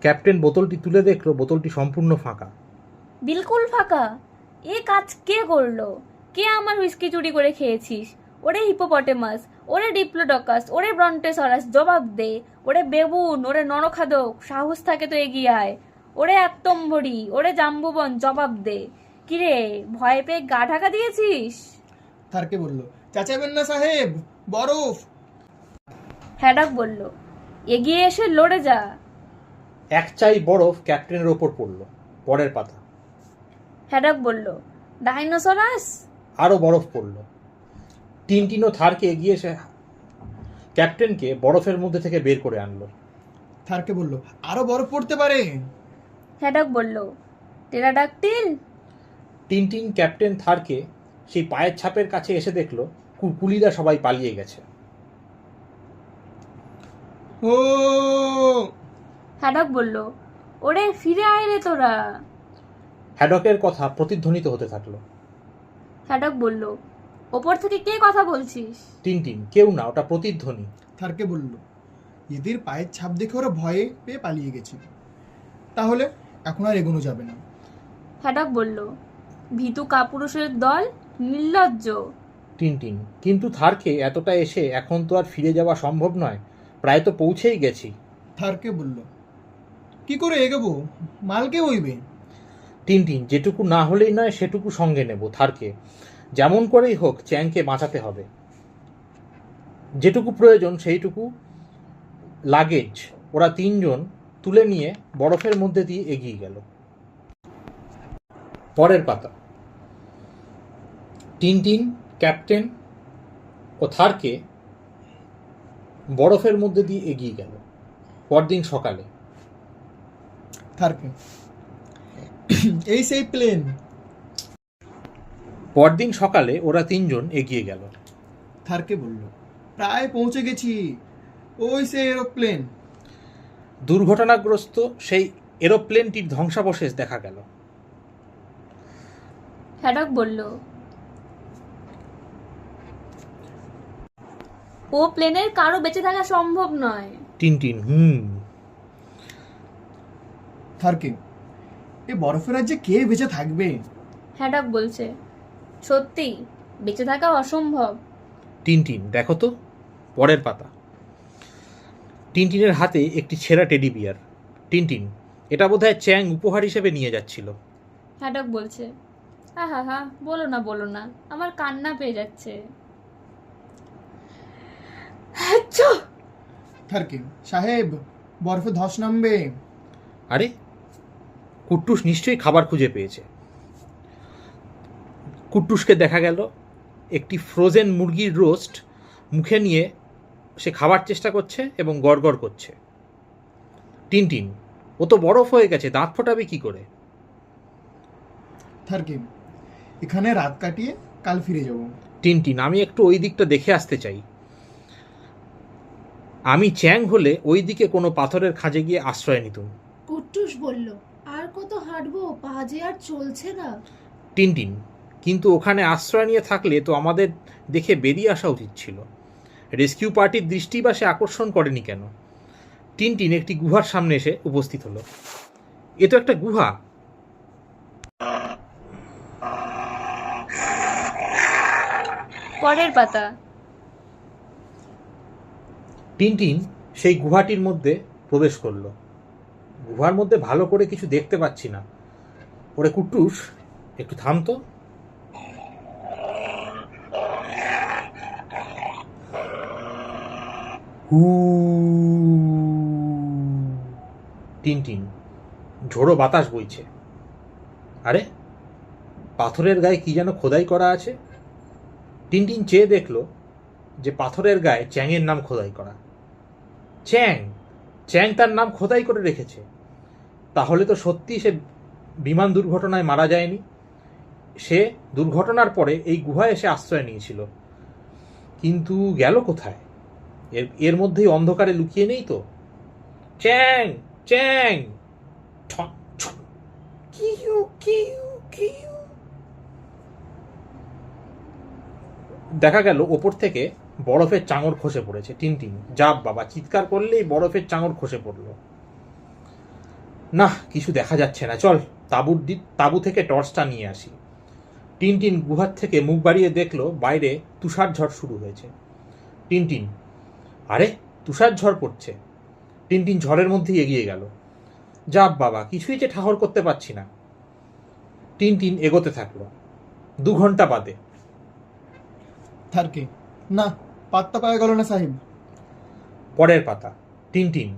ক্যাপ্টেন বোতলটি তুলে দেখলো বোতলটি সম্পূর্ণ ফাঁকা। বিলকুল ফাঁকা। এ কাজ কে করলো? কে আমার হুইস্কি চুরি করে খেয়েছিস? ওরে হিপোপটেমাস, ওরে ডিপ্লোডকাস, ওরে ব্রন্টেসরাস, জবাব দে। ওরে বেবুন, ওরে নরখাদক, সাহস থাকে তো এগিয়ে আয়। ওরে একতম্বরী, ওরে জাম্বুবন, জবাব দে। কিরে, ভয় পেয়ে গা ঢাকা দিয়েছিস? থারকে বলল, চেঁচাবেন না সাহেব, বরফ। হ্যাডক বলল, এগিয়ে এসে লড়ে যা। এক চাই বরফ ক্যাপ্টেনের ওপর পড়ল। পরের পাতা। হ্যাডক বলল, ডাইনোসরাস। আরও বরফ পড়ল। টিনটিন ও থারকে এগিয়ে এসে ক্যাপ্টেনকে বরফের মধ্যে থেকে বের করে আনলো। থারকে বলল, আরো বরফ পড়তে পারে। হ্যাডক বলল, টেরাডাকটিল। টিনটিন, ক্যাপ্টেন, থারকে সেই পায়ের ছাপের কাছে এসে দেখলো কুলিরা সবাই পালিয়ে গেছে। ও হ্যাডক বলল, ওরে ফিরে আয় রে তোরা। হ্যাডকের কথা প্রতিধ্বনিত হতে থাকলো। হ্যাডক বলল, ওপর থেকে কে কথা বলছিস? টিনটিন, কেউ না, ওটা প্রতিধ্বনি। থারকে বলল, ইয়েতির পায়ের ছাপ দেখে ওরা ভয়ে পেয়ে পালিয়ে গেছে, তাহলে এখন আর এগোনো যাবে না। হ্যাডক বলল, ভীতু কাপুরুষের দল, নির্লজ্জ। টিনটিন, কিন্তু থারকে এতটা এসে এখন তো আর ফিরে যাওয়া সম্ভব নয়, প্রায় তো পৌঁছেই গেছি। থারকে বলল, কি করে এগোবো, মালকে হইবে। টিনটিন, যেটুকু না হলেই নয় সেটুকু সঙ্গে নেব। থারকে, যেমন করেই হোক চ্যাংকে বাঁচাতে হবে। যেটুকু প্রয়োজন সেইটুকু লাগেজ ওরা তিনজন তুলে নিয়ে বরফের মধ্যে দিয়ে এগিয়ে গেল। পরের পাতা। টিনটিন, ক্যাপ্টেন ও থারকে বরফের মধ্যে দিয়ে এগিয়ে গেল। পরদিন সকালে। থারকে, এই সেই প্লেন। পরদিন সকালে ওরা তিনজন এগিয়ে গেল। থারকে বলল, প্রায় পৌঁছে গেছি, ওই সে এরোপ্লেন। দুর্ঘটনাগ্রস্ত সেই এরোপ্লেনটির ধ্বংসাবশেষ দেখা গেল। হ্যাডক বলল, ও প্লেনের কারো বেঁচে থাকা সম্ভব নয়। টিনটিন, থারকে, এ বরফের রাজ্যে কে বেঁচে থাকবে? হ্যাডক বলছে, সত্যি বেঁচে থাকা অসম্ভব। টিনটিন, দেখো তো। পরের পাতা। টিনটিনের হাতে একটি ছেঁড়া টেডি বিয়ার। টিনটিন, এটা বোধহয় চ্যাং উপহার হিসেবে নিয়ে যাচ্ছিল। হ্যাডক বলছে, আহা হা, বলো না, আমার কান্না পেয়ে যাচ্ছে। থারকে সাহেব, বরফে ধস নামবে। আরে, কুট্টুস নিশ্চয়ই খাবার খুঁজে পেয়েছে। কুট্টুসকে দেখা গেল একটি ফ্রোজেন মুরগির রোস্ট মুখে নিয়ে সে খাবার চেষ্টা করছে এবং গড়গড় করছে। টিনটিন, ও তো বরফ হয়ে গেছে, দাঁত ফোটাবে কি করে? থারকে, এখানে রাত কাটিয়ে কাল ফিরে যাব। টিনটিন, আমি একটু ওই দিকটা দেখে আসতে চাই। আমি চ্যাং হলে ওই দিকে কোনো পাথরের খাঁজে গিয়ে আশ্রয় নিতুম। কুট্টুস বলল, আর কত হাঁটবো, পা যে আর চলছে না। টিনটিন, কিন্তু ওখানে আশ্রয় নিয়ে থাকলে তো আমাদের দেখে বেরিয়ে আসা উচিত ছিল। রেস্কিউ পার্টির দৃষ্টি বা সে আকর্ষণ করেনি কেন? টিনটিন একটি গুহার সামনে এসে উপস্থিত হলো। এ তো একটা গুহা। পরের পাতা। টিনটিন সেই গুহাটির মধ্যে প্রবেশ করলো। গুহার মধ্যে ভালো করে কিছু দেখতে পাচ্ছি না। ওরে কুট্টুস, একটু থামতো। টিনটিন, ঝোড়ো বাতাস বইছে। আরে, পাথরের গায়ে কি যেন খোদাই করা আছে। টিনটিন চেয়ে দেখলো যে পাথরের গায়ে চ্যাংয়ের নাম খোদাই করা। চ্যাং, চ্যাং তার নাম খোদাই করে রেখেছে। তাহলে তো সত্যি সে বিমান দুর্ঘটনায় মারা যায়নি। সে দুর্ঘটনার পরে এই গুহায় এসে আশ্রয় নিয়েছিল। কিন্তু গেল কোথায়? এর মধ্যেই অন্ধকারে লুকিয়ে নেই তো? চ্যাং, চ্যাং। দেখা গেল ওপর থেকে বরফের চাঙড় খসে পড়েছে। টিনটিন, যাব বাবা, চিৎকার করলেই বরফের চাঙড় খসে পড়লো। না, কিছু দেখা যাচ্ছে না, চল তাঁবু থেকে টর্চটা নিয়ে আসি। টিনটিন গুহার থেকে মুখ বাড়িয়ে দেখলো বাইরে তুষার ঝড় শুরু হয়েছে। টিনটিন, আরে, তুষার ঝড় পড়ছে। টিনটিন ঝড়ের মধ্যেই এগিয়ে গেল। যাব বাবা, কিছুই যে ঠাহর করতে পারছি না। টিনটিন এগোতে থাকলো। 2 ঘন্টা বাদে। থারকে, না, পাত্তা পাওয়া গেল না সাহেব। পরের পাতা। টিনটিন,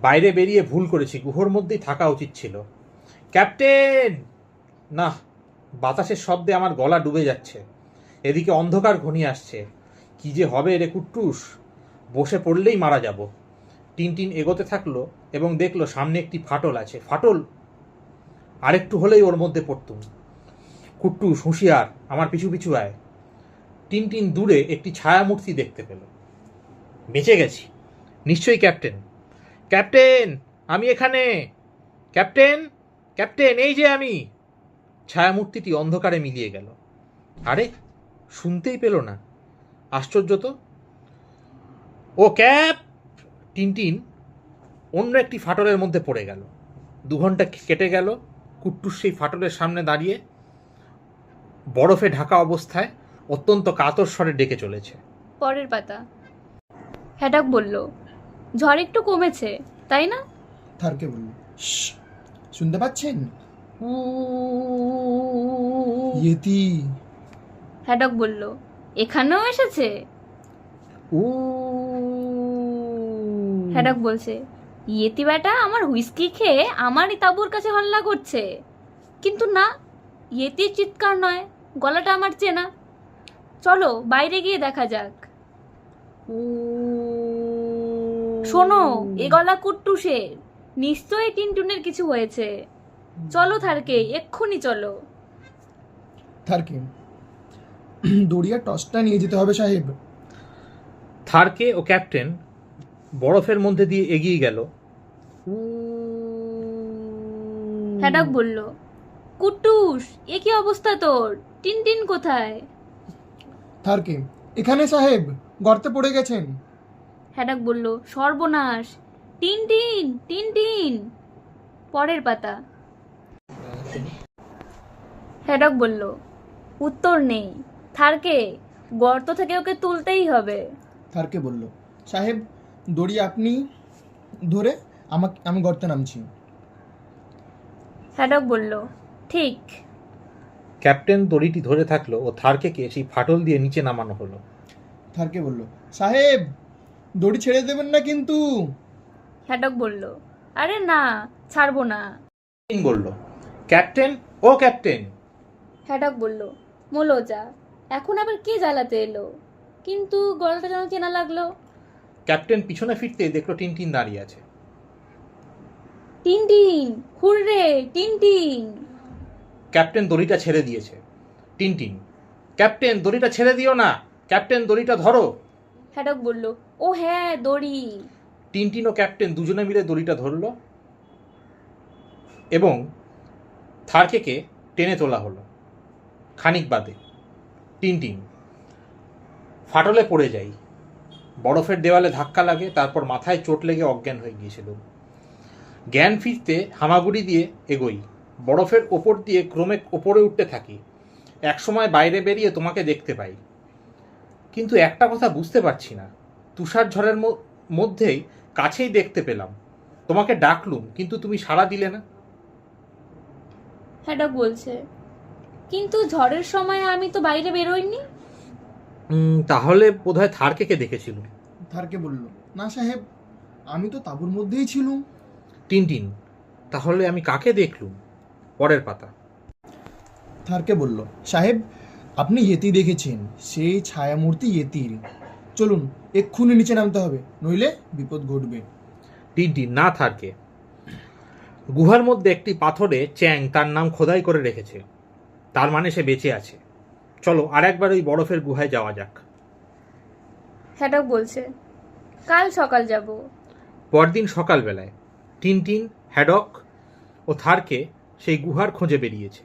বাইরে বেরিয়ে ভুল করেছি, গুহার মধ্যেই থাকা উচিত ছিল। ক্যাপ্টেন! না, বাতাসের শব্দে আমার গলা ডুবে যাচ্ছে। এদিকে অন্ধকার ঘনিয়ে আসছে। কি যে হবে রে কুট্টুস, বসে পড়লেই মারা যাব। টিনটিন এগোতে থাকলো এবং দেখলো সামনে একটি ফাটল আছে। ফাটল! আরেকটু হলেই ওর মধ্যে পড়তুম। কুট্টুস হুঁশিয়ার, আমার পিছু পিছু আয়। টিনটিন দূরে একটি ছায়ামূর্তি দেখতে পেল। বেঁচে গেছি, নিশ্চয়ই ক্যাপ্টেন। ক্যাপ্টেন, আমি এখানে। ক্যাপ্টেন, ক্যাপ্টেন, এই যে আমি। ছায়ামূর্তিটি অন্ধকারে মিলিয়ে গেল। আরে, শুনতেই পেল না। আশ্চর্য তো। ও ক্যাপ! টিনটিন অন্য একটি ফাটলের মধ্যে পড়ে গেল। 2 ঘন্টা কেটে গেল। কুট্টুস সেই ফাটলের সামনে দাঁড়িয়ে বরফে ঢাকা অবস্থায় অত্যন্ত কাতর স্বরে ডেকে চলেছে। পরের পাতা। হ্যাডক বলল, ঝড় একটু কমেছে, তাই না? থারকে বলল, "শ্, শুনতে পাচ্ছেন? ইয়েতি।" হ্যাডক বলল, এখানেও এসেছে? উ হ্যাডক বলছে, ইয়েতি বেটা আমার হুইস্কি খেয়ে আমারই তাঁবুর কাছে হল্লা করছে। কিন্তু না, ইয়েতির চিৎকার নয়, গলাটা আমার চেনা। চলো বাইরে গিয়ে দেখা যাক। শোনো, এ গলা কুট্টুসের, নিশ্চয়ই টিনটুনের কিছু হয়েছে। চলো থারকে, এক্ষুনি চলো। থারকে, দড়িয়া টসটা নিয়ে যেতে হবে সাহেব। থারকে ও ক্যাপ্টেন বরফের মধ্যে দিয়ে এগিয়ে গেল। হ্যাডক বলল, কুট্টুস, এ কি অবস্থা তোর? টিনটিন কোথায়? থারকে, এখানে সাহেব, গর্তে পড়ে গেছেন। হ্যাডক বলল, সর্বনাশ! Tintin, Tintin! পরের পাতা। হ্যাডক বলল, উত্তর নেই। থারকে, গর্ত থেকে ওকে তুলতেই হবে। থারকে বলল, সাহেব, দড়ি আপনি ধরে আমি গর্তে নামছি। হ্যাডক বলল, ঠিক। ক্যাপ্টেন দড়িটি ধরে থাকলো ও থারকেকে সেই ফাটল দিয়ে নিচে নামানো হলো। থারকে বলল, সাহেব, দড়ি ছেড়ে দেবেন না কিন্তু। হ্যাডক বলল, আরে না, ছাড়বো না। বলল, ক্যাপ্টেন, ও ক্যাপ্টেন। হ্যাডক বলল, মোলোজা, এখন আবার কে জ্বালাতে এলো? কিন্তু গলাটা যেন চেনা লাগলো। ক্যাপ্টেন পিছনে ফিরতে দেখলো টিনটিন দাঁড়িয়ে আছে। Tintin, hurray, Tintin! ক্যাপ্টেন দড়িটা ছেড়ে দিয়েছে। টিনটিন, ক্যাপ্টেন দড়িটা ছেড়ে দিও না, ক্যাপ্টেন দড়িটা ধরো। হ্যাডক বলল, ও হ্যাঁ, দড়ি। টিনটিন ও ক্যাপ্টেন দুজনে মিলে দড়িটা ধরল এবং থারকেকে টেনে তোলা হলো। খানিক বাদে টিনটিন ফাটলে পড়ে যায়। বরফের দেওয়ালে ধাক্কা লাগে, তারপর মাথায় চোট লেগে অজ্ঞান হয়ে গিয়েছিল। জ্ঞান ফিরতে হামাগুড়ি দিয়ে এগোই। বরফের ওপর দিয়ে ক্রমে ওপরে উঠতে থাকি। একসময় বাইরে বেরিয়ে তোমাকে দেখতে পাই, কিন্তু একটা কথা বুঝতে পারছি না। তুষার ঝড়ের মধ্যেই কাছেই দেখতে পেলাম, তোমাকে ডাকলুম, কিন্তু তুমি সাড়া দিলে না। হ্যাডক বলছে, কিন্তু ঝড়ের সময় আমি তো বাইরে বেরোইনি। তাহলে বোধহয় থারকেকে দেখেছিল। থারকে বলল, না সাহেব, আমি তো তাঁবুর মধ্যেই ছিলুম। টিনটিন, তাহলে আমি কাকে দেখলুম? পরের পাতা। থারকে বলল, সাহেব, আপনি ইয়েতি দেখেছেন, সেই ছায়ামূর্তি ইয়েতির। চলুন, এক্ষুনি নিচে নামতে হবে, নইলে বিপদ ঘটবে। টিনটিন, না থারকে। গুহার মধ্যে একটি পাথরে চ্যাং তার নাম খোদাই করে রেখেছে, তার মানে সে বেঁচে আছে। চলো আর একবার ওই বরফের গুহায় যাওয়া যাক। হ্যাডক বলছে, কাল সকাল যাব। পরদিন সকালবেলায় টিনটিন, হ্যাডক ও থারকে সেই গুহার খোঁজে বেরিয়েছে।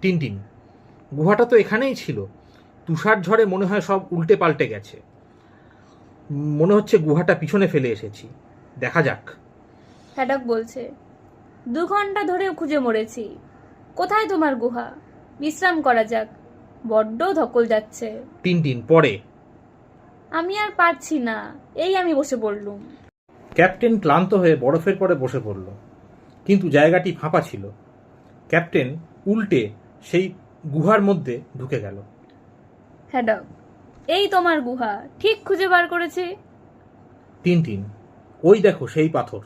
টিনটিন, গুহাটা তো এখানেই ছিল। তুষার ঝড়ে মনে হয় সব উল্টে পাল্টে গেছে। মনে হচ্ছে গুহাটা পিছনে ফেলে এসেছি, দেখা যাক। হ্যাডক বলছে, 2 ঘন্টা ধরে খুঁজে মরেছি। কোথায় তোমার গুহা? বিশ্রাম করা যাক, বড্ড ধকল যাচ্ছে। টিনটিন, পরে। আমি আর পারছি না, এই আমি বসে পড়লুম। ক্যাপ্টেন ক্লান্ত হয়ে বরফের পরে বসে পড়ল, কিন্তু জায়গাটি ফাঁপা ছিল। ক্যাপ্টেন উল্টে সেই গুহার মধ্যে ঢুকে গেল। হ্যাডক, এই তোমার গুহা, ঠিক খুঁজে বার করেছি। টিনটিন, ওই দেখো সেই পাথর।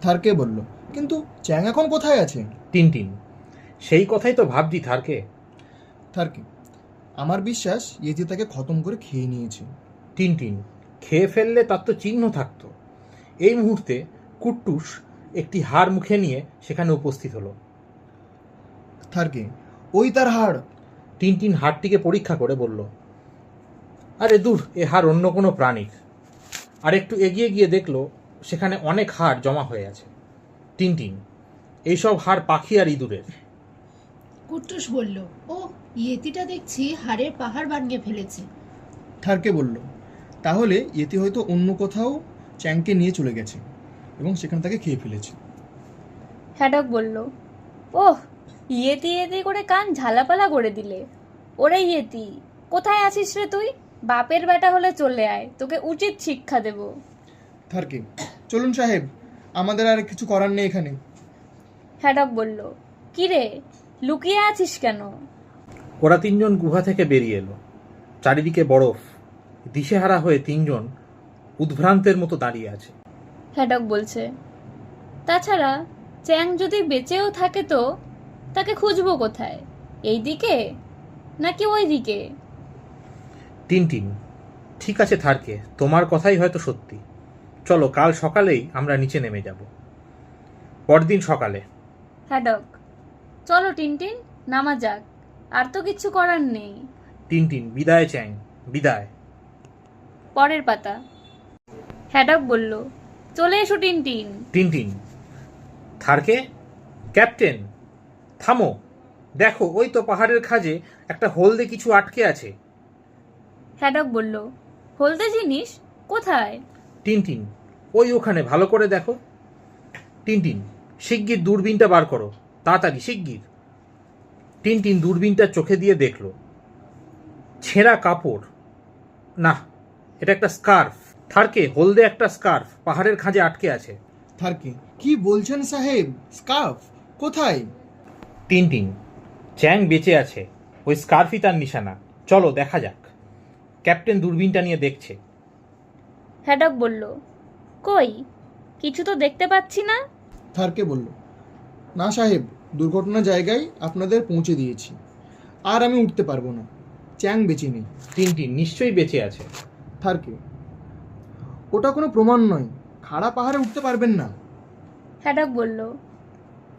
থারকে বলল, কিন্তু চ্যাং এখন কোথায় আছে? টিনটিন, সেই কথাই তো ভাবছি থারকে। থারকে, আমার বিশ্বাস ইয়েতি তাকে খতম করে খেয়ে নিয়েছে। টিনটিন, খেয়ে ফেললে তার তো চিহ্ন থাকতো। এই মুহূর্তে কুট্টুস একটি হাড় মুখে নিয়ে সেখানে উপস্থিত হলো। থারকে, ওই তার হাড়। টিনটিন হাড়টিকে পরীক্ষা করে বলল, আরে দূর, এ হাড় অন্য কোনো প্রাণীর। আর একটু এগিয়ে গিয়ে দেখলো সেখানে অনেক হাড় জমা হয়ে আছে। টিনটিন, এইসব হাড় পাখি আর ইঁদুরের। কুট্টুস বলল, ও ইয়েতিটা দেখছি হাড়ের পাহাড় বানিয়ে ফেলেছে। থারকে বলল, তাহলে ইয়েতি হয়তো অন্য কোথাও চ্যাংকে নিয়ে চলে গেছে এবং সেখানে তাকে খেয়ে ফেলেছে। হ্যাডক বলল, ওহ, ইয়েতি ইয়েতি করে কান ঝালাপালা করে দিলে। ওরে ইয়েতি, কোথায় আছিস রে তুই? বাপের বেটা হলে চলে আয়, তোকে উচিত শিক্ষা দেব। থারকে, চলুন সাহেব, আমাদের আর কিছু করার নেই এখানে। হ্যাডক বলল, কি রে, লুকিয়ে আছিস কেন? ওরা তিনজন গুহা থেকে বেরিয়ে এলো। চারিদিকে বরফ। দিশেহারা হয়ে তিনজন উদ্ভ্রান্তের মতো দাঁড়িয়ে আছে। হ্যাডক বলছে, তাছাড়া চ্যাং যদি বেঁচেও থাকে তো তাকে খুঁজবো কোথায়? এই দিকে নাকি ওই দিকে? টিনটিন, ঠিক আছে থারকে, তোমার কথাই হয়তো সত্যি। চলো, কাল সকালেই আমরা নিচে নেমে যাব। পরদিন সকালে। হ্যাডক, চলো টিনটিন, নামা যাক, আর তো কিচ্ছু করার নেই। টিনটিন, বিদায় চ্যাং, বিদায়। পরের পাতা। হ্যাডক বলল, চলে এসো টিনটিন। টিনটিন, থারকে, ক্যাপ্টেন, থামো, দেখো ওই তো পাহাড়ের খাঁজে একটা হলদে কিছু আটকে আছে। হ্যাডক বলল, হলদে জিনিস কোথায়? টিনটিন, ওই ওখানে, ভালো করে দেখো। টিনটিন, শিগগির দূরবীনটা বার করো, তাড়াতাড়ি শিগগির। টিনটিন দূরবীনটা চোখে দিয়ে দেখল ছেঁড়া কাপড়। না, এটা একটা স্কার্ফ। থারকে, হলদে একটা স্কার্ফ পাহাড়ের খাঁজে আটকে আছে। থারকে, কি বলছেন সাহেব? স্কার্ফ কোথায়? টিনটিন, চ্যাং বেঁচে আছে, ওই স্কার্ফই তার নিশানা। চলো দেখা যাক। ক্যাপ্টেন দূরবীনটা নিয়ে দেখছে। হ্যাডক বলল, কই, কিছু তো দেখতে পাচ্ছি না। থারকে বলল, না সাহেব, দুর্ঘটনা জায়গায় আপনাদের পৌঁছে দিয়েছি, আর আমি উঠতে পারবো না। চ্যাং বেঁচে নেই। টিনটিন, নিশ্চয়ই বেঁচে আছে। থারকে, ওটা কোনো প্রমাণ নয়, খাড়া পাহাড়ে উঠতে পারবেন না। হ্যাডক বলল,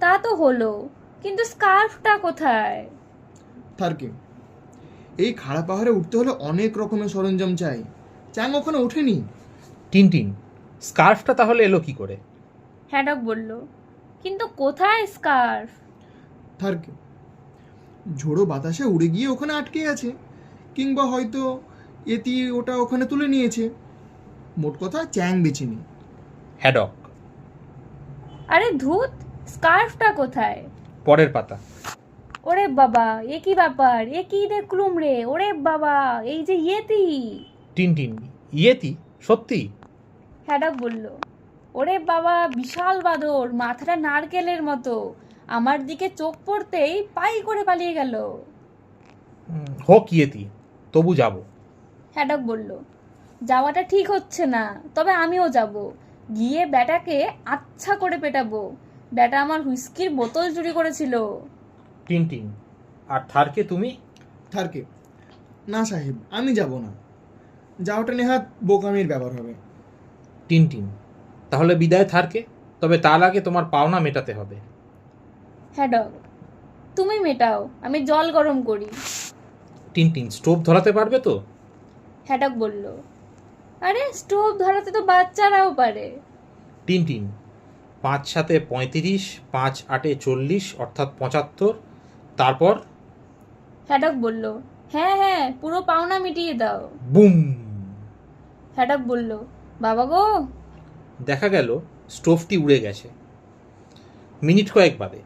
তা তো হলো, কিন্তু স্কার্ফটা কোথায়? থারকে, এই খাড়া পাহাড়ে উঠতে হলে অনেক রকমের সরঞ্জাম চাই, চ্যাং ওখানে ওঠেনি। টিনটিন, স্কার্ফটা তাহলে এলো কি করে? হ্যাডক বলল, কিন্তু কোথায় স্কার্ফ? থারকে, ঝোড়ো বাতাসে উড়ে গিয়ে ওখানে আটকে আছে, কিংবা হয়তো এটি ওটা ওখানে তুলে নিয়েছে। মোট কথা, চ্যাং বেঁচে নেই। হ্যাডক। আরে ধুত, স্কার্ফটা কোথায়? পরের পাতা। ওরে বাবা, এ কি ব্যাপার, এ কি দেখলুম রে, ওরে বাবা, এই যে ইয়েতি। Tintin, Yeti? সত্যি? হ্যাডক বলল, ওরে বাবা, বিশাল বাদর, মাথাটা নারকেলের মতো, আমার দিকে চোখ পড়তেই পাই করে পালিয়ে গেল। হোক ইয়েতি, তবু যাব। হ্যাডক বলল, যাওয়াটা ঠিক হচ্ছে না, তবে আমিও যাব, গিয়ে ব্যাটাকে আচ্ছা করে পেটাবো। ব্যাটা আমার হুইস্কির বোতল চুরি করেছিল। টিনটিন, আর থারকে তুমি? থারকে, না সাহেব, আমি যাব না, যাওয়াটা নেহাত বোকামির ব্যাপার হবে। টিনটিন, তাহলে বিদায় থারকে, তবে তার আগে তোমার পাওনা মেটাতে হবে। হ্যাডক, তুমি মেটাও, আমি জল গরম করি। টিনটিন, স্টোভ ধরাতে পারবে তো? হ্যাডক বলল, আরে স্টোভ ধরাতে তো বাচ্চারাও পারে। টিনটিন, 5 7 35, 5 8 40, অর্থাৎ 75। তারপর? হ্যাডক বলল, হ্যাঁ হ্যাঁ, পুরো পাওনা মিটিয়ে দাও। বুম! হ্যাডক বলল, বাবা গো। দেখা গেল স্টোভটি উড়ে গেছে। মিনিট কয়েক বাদে।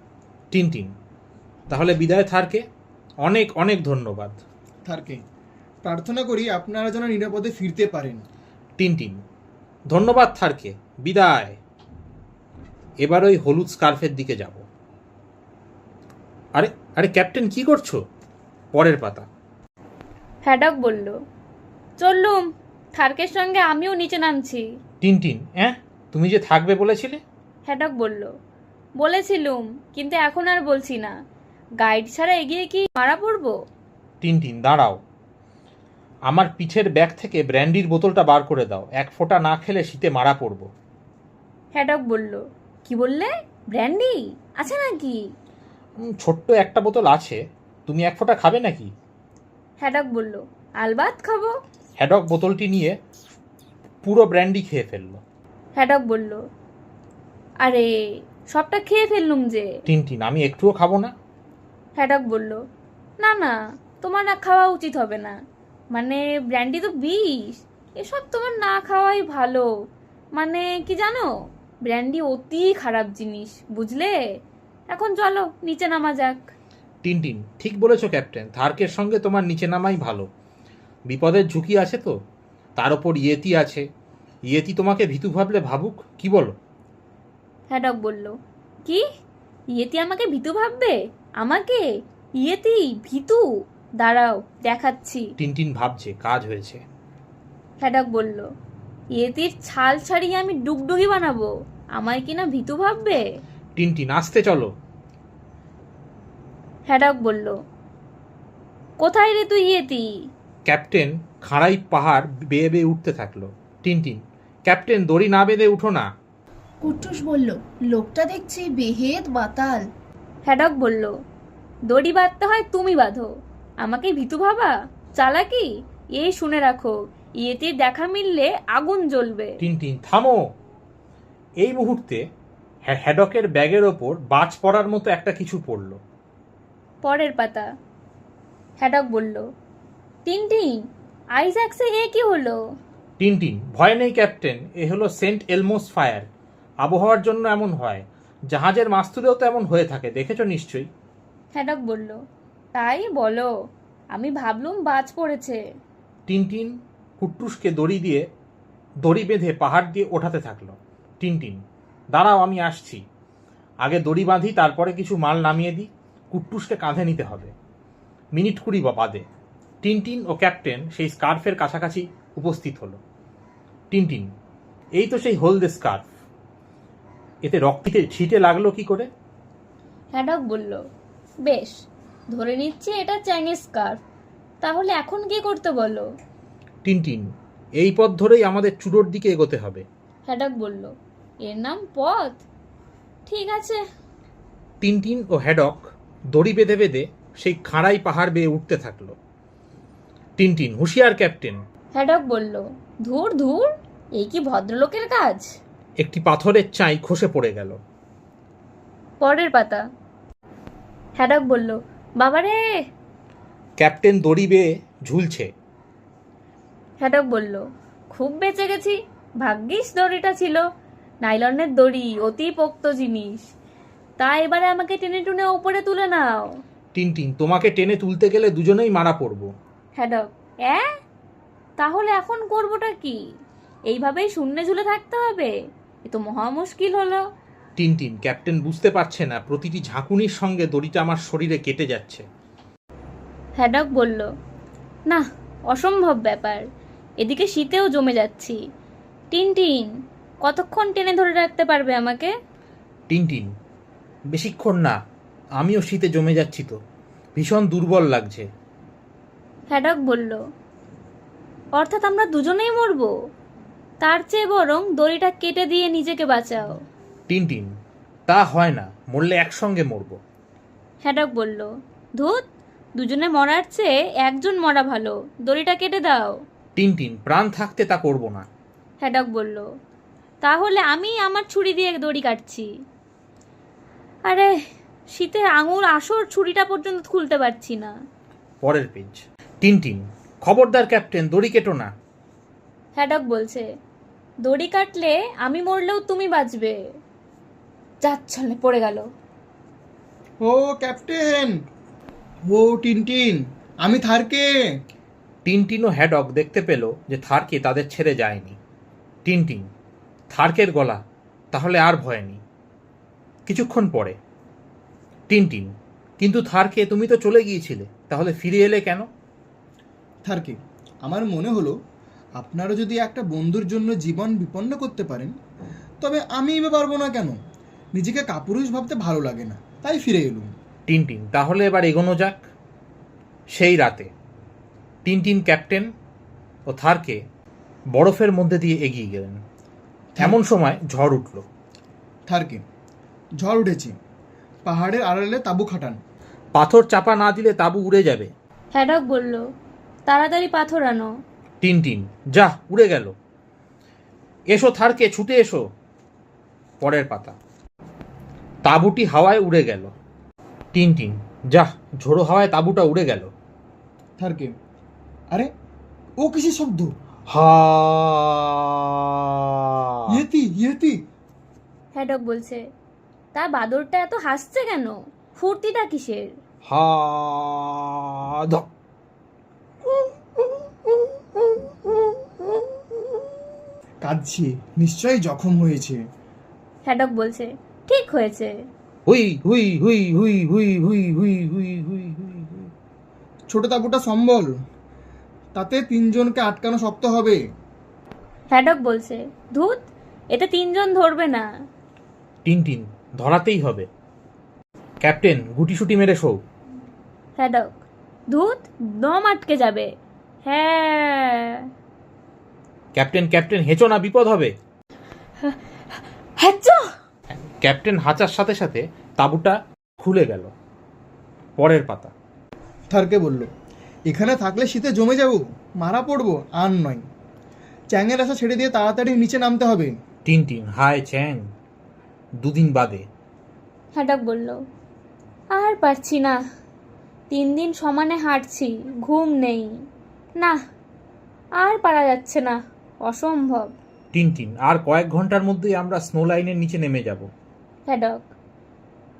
টিনটিন, তাহলে বিদায় থারকে, অনেক অনেক ধন্যবাদ। থারকে, প্রার্থনা করি আপনারা যেন নিরাপদে ফিরতে পারেন। টিনটিন, ধন্যবাদ থারকে, বিদায়। এবার ওই হলুদ স্কার্ফের দিকে যাব। আরে আরে ক্যাপ্টেন, কি করছো? পরের পাতা। হ্যাডক বলল, চললুম, থার্কের সঙ্গে আমিও নিচে নামছি। টিনটিন, তুমি যে থাকবে বলেছিলে? হ্যাডক বলল, বলেছিলুম, কিন্তু এখন আর বলছি না। গাইড ছাড়া এগিয়ে কি মারা পড়বো? টিনটিন, দাঁড়াও, আমার পিঠের ব্যাগ থেকে ব্র্যান্ডির বোতলটা বার করে দাও, 1 ফোঁটা না খেলে শীতে মারা পড়ব। হ্যাডক বলল, কি বললে? ব্র্যান্ডি আছে নাকি? ছোট্ট একটা বোতল আছে, তুমি এক ফোঁটা খাবে নাকি? হ্যাডক বলল, আলবাত খাবো। হ্যাডক বোতলটি নিয়ে পুরো ব্র্যান্ডি খেয়ে ফেললো। হ্যাডক বলল, আরে সবটা খেয়ে ফেললুম যে। টিনটিন, আমি একটুও খাবো না। হ্যাডক বলল, না না, তোমার না খাওয়া উচিত হবে না, মানে ব্র্যান্ডি তো বিষ, এসব তোমার না খাওয়াই ভালো। মানে কি জানো, ব্র্যান্ডি অতি খারাপ জিনিস, বুঝলে? এখন চলো নিচে নামা যাক। টিনটিন, ঠিক বলেছো ক্যাপ্টেন, থার্কের সঙ্গে তোমার নিচে নামাই ভালো। বিপদের ঝুঁকি আছে তো, তার ওপর ইয়েতি আছে। ইয়েতি তোমাকে ভীতু ভাবলে ভাবুক, কি বলো? হ্যাডক বলল, কি? ইয়েতি আমাকে ভীতু ভাববে? আমাকে ইয়েতি ভীতু? দাঁড়াও দেখাচ্ছি। টিনটিন ভাবছে কাজ হয়েছে। হ্যাডক বলল, ইয়েতির ছাল ছাড়িয়ে আমি ডুগডুগি বানাবো, আমায় কিনা ভীতু ভাববে? টিনটিন, আসতে চলো। হ্যাডক বলল, কোথায় রে তুই ইয়েতি? ক্যাপ্টেন খাড়াই পাহাড় বেয়ে বেয়ে উঠতে থাকলো। টিনটিন, ক্যাপ্টেন দড়ি না বেঁধে উঠো না। কুট্টুস বলল, লোকটা দেখছি বেহেদ মাতাল। হ্যাডক বলল, দড়ি বাঁধতে হয় তুমি বাঁধো, আমাকে ভীতু ভাবা? চালাকি? এই শুনে রাখো, ইয়েতির দেখা মিললে আগুন জ্বলবে। টিনটিন, থামো। এই মুহূর্তে হ্যাডকের ব্যাগের ওপর বাজ পড়ার মতো একটা কিছু পড়ল। পরের পাতা। হ্যাডক বলল, টিনটিন, আইজ্যাক্সে এ কি হলো? টিনটিন, ভয় নেই ক্যাপ্টেন, এ হলো সেন্ট এলমোস ফায়ার। আবহাওয়ার জন্য এমন হয়, জাহাজের মাস্তুলেও তো এমন হয়ে থাকে, দেখেছো নিশ্চয়ই। হ্যাডক বলল, তাই বলো, আমি ভাবলুম বাজ পড়েছে। টিনটিন কুট্টুসকে দড়ি বেঁধে পাহাড় দিয়ে ওঠাতে থাকলো। টিনটিন, দাঁড়াও, আমি আসছি। আগে দড়ি বাঁধি, তারপরে কিছু মাল নামিয়ে দিই। কুট্টুসকে কাঁধে নিতে হবে। মিনিট 20 বাদে টিনটিন ও ক্যাপ্টেন সেই স্কার্ফের কাছাকাছি উপস্থিত হলো। টিনটিন, এই তো সেই হলদে স্কার্ফ, এতে রক্তে ছিটে লাগলো কি করে? হ্যাডক বলল, বেশ, ধরে নিচ্ছি এটা চ্যাংয়ের স্কার্ফ, তাহলে এখন কি করতে বলো? টিনটিন, এই পথ ধরেই আমাদের চুড়োর দিকে এগোতে হবে। হ্যাডক বলল, এর নাম পথ? ঠিক আছে। টিনটিন ও হ্যাডক দড়ি বেঁধে বেঁধে সেই খাড়াই পাহাড় বেয়ে উঠতে থাকলো। টিনটিন, হুঁশিয়ার ক্যাপ্টেন। হ্যাডক বলল, ধুর ধুর, এই কি ভদ্রলোকের কাজ? একটি পাথরের চাই খসে পড়ে গেল। পরের পাতা। হ্যাডক বলল, বাবারে। ক্যাপ্টেন দড়ি বেয়ে ঝুলছে। হ্যাডক বলল, খুব বেঁচে গেছি, ভাগ্যিস দড়িটা ছিল, নাইলনের দড়ি অতি পোক্ত জিনিস। তা এবারে আমাকে টেনে টুনে উপরে তুলে নাও। টিনটিন, তোমাকে টেনে তুলতে গেলে দুজনেই মারা পড়বো। হ্যাডক, তাহলে এখন করবোটা কি? এইভাবেই শূন্যে ঝুলে থাকতে হবে? এ তো মহা মুশকিল হলো। টিনটিন, ক্যাপ্টেন বুঝতে পারছে না প্রতিটি ঝাঁকুনির সঙ্গে দড়িটা আমার শরীরে কেটে যাচ্ছে। হ্যাডক বলল, না, অসম্ভব ব্যাপার, এদিকে শীতেও জমে যাচ্ছি। টিনটিন, কতক্ষণ টেনে ধরে রাখতে পারবে আমাকে? টিনটিন, বেশিক্ষণ না, আমিও শীতে জমে যাচ্ছি তো, ভীষণ দুর্বল লাগছে। হ্যাডক বলল, অর্থাৎ আমরা দুজনেই মরবো? তার চেয়ে বরং দড়িটা কেটে দিয়ে নিজেকে বাঁচাও। টিনটিন, তা হয় না, মরলে একসঙ্গে মরবো। হ্যাডক বলল, ধুত, দুজনে মরার চেয়ে একজন মরা ভালো, দড়িটা কেটে দাও। টিনটিন, প্রাণ থাকতে তা করব না। হ্যাডক বলল, তাহলে আমি আমার ছুরি দিয়ে দড়ি কাটছি। আরে, শীতে আঙুল আসর ছুরিটা পর্যন্ত খুলতে পারছি না। পরের পেজ। টিনটিন, খবরদার ক্যাপ্টেন, দড়ি কেটো না। হ্যাডক বলছে, দড়ি কাটলে আমি মরলেও তুমি বাঁচবে। যাচ্ছলে পড়ে গেল। ও ক্যাপ্টেন, ও টিনটিন, আমি থারকে। টিনটিন ও হ্যাডক দেখতে পেল যে থারকে তাদের ছেড়ে যায়নি। টিনটিন, থারকের গলা, তাহলে আর ভয় নেই। কিছুক্ষণ পরে টিনটিন, কিন্তু থারকে, তুমি তো চলে গিয়েছিলে, তাহলে ফিরে এলে কেন? থারকে, আমার মনে হলো আপনারা যদি একটা বন্ধুর জন্য জীবন বিপন্ন করতে পারেন, তবে আমি পারবো না কেন? নিজেকে কাপুরুষ ভাবতে ভালো লাগে না, তাই ফিরে এলুম। টিনটিন, তাহলে এবার এগোনো যাক। সেই রাতে টিনটিন, ক্যাপ্টেন ও থারকে বরফের মধ্যে দিয়ে এগিয়ে গেলেন। এমন সময় ঝড় উঠল। থারকে, ঝড় উঠেছে, পাহাড়ের আড়ালে তাঁবু খাটান। পাথর চাপা না দিলে তাঁবু উড়ে যাবে। হ্যাডক বলল, তাড়াতাড়ি পাথর আনো। টিনটিন, যা, উড়ে গেল। এসো থারকে, ছুটে এসো। পরের পাতা। তাঁবুটি হাওয়ায় উড়ে গেল। টিনটিন, যা, ঝোড়ো হাওয়ায় তাঁবুটা উড়ে গেল। থারকে, আরে ও কিসের শব্দ? হা। Yeti, Yeti. হ্যাডক বলছে, তার বাদরটা এত হাসছে কেন? ফুর্তিটা কিসের? হা। কাঁদছে, নিশ্চয়ই জখম হয়েছে। হ্যাডক বলছে, ঠিক হয়েছে। হুই হুই হুই হুই হুই হুই হুই হুই হুই হুই হুই। ছোট তাঁবুটা সম্বল, তাতে 3 জনকে আটকানো শক্ত হবে। হ্যাডক বলছে, ধুত, এতে 3 জন ধরবে না। টিনটিন, ধরাতেই হবে। ক্যাপ্টেন, গুটিসুটি মেরে শো। হ্যাডক, ধুত, দম আটকে যাবে। হ্যাঁ। ক্যাপ্টেন, ক্যাপ্টেন, হেঁচো না, বিপদ হবে। হ্যাচ্চো। ক্যাপ্টেন হাঁচার সাথে সাথে তাঁবুটা খুলে গেল। পরের পাতা। থারকে বলল, এখানে থাকলে শীতে জমে যাব, মারা পড়বো, আর নয়। চ্যাংয়ের আশা ছেড়ে দিয়ে তাড়াতাড়ি নিচে নামতে হবে। টিনটিন, হায় চ্যাং, 2 দিন বাদে। হ্যাডক বলল, আর পারছি না, 3 দিন সমানে হাঁটছি, ঘুম নেই। না, আর পারা যাচ্ছে না, অসম্ভব। টিনটিন, আর কয়েক ঘন্টার মধ্যেই আমরা স্নো লাইনের নিচে নেমে যাব। হ্যাডক,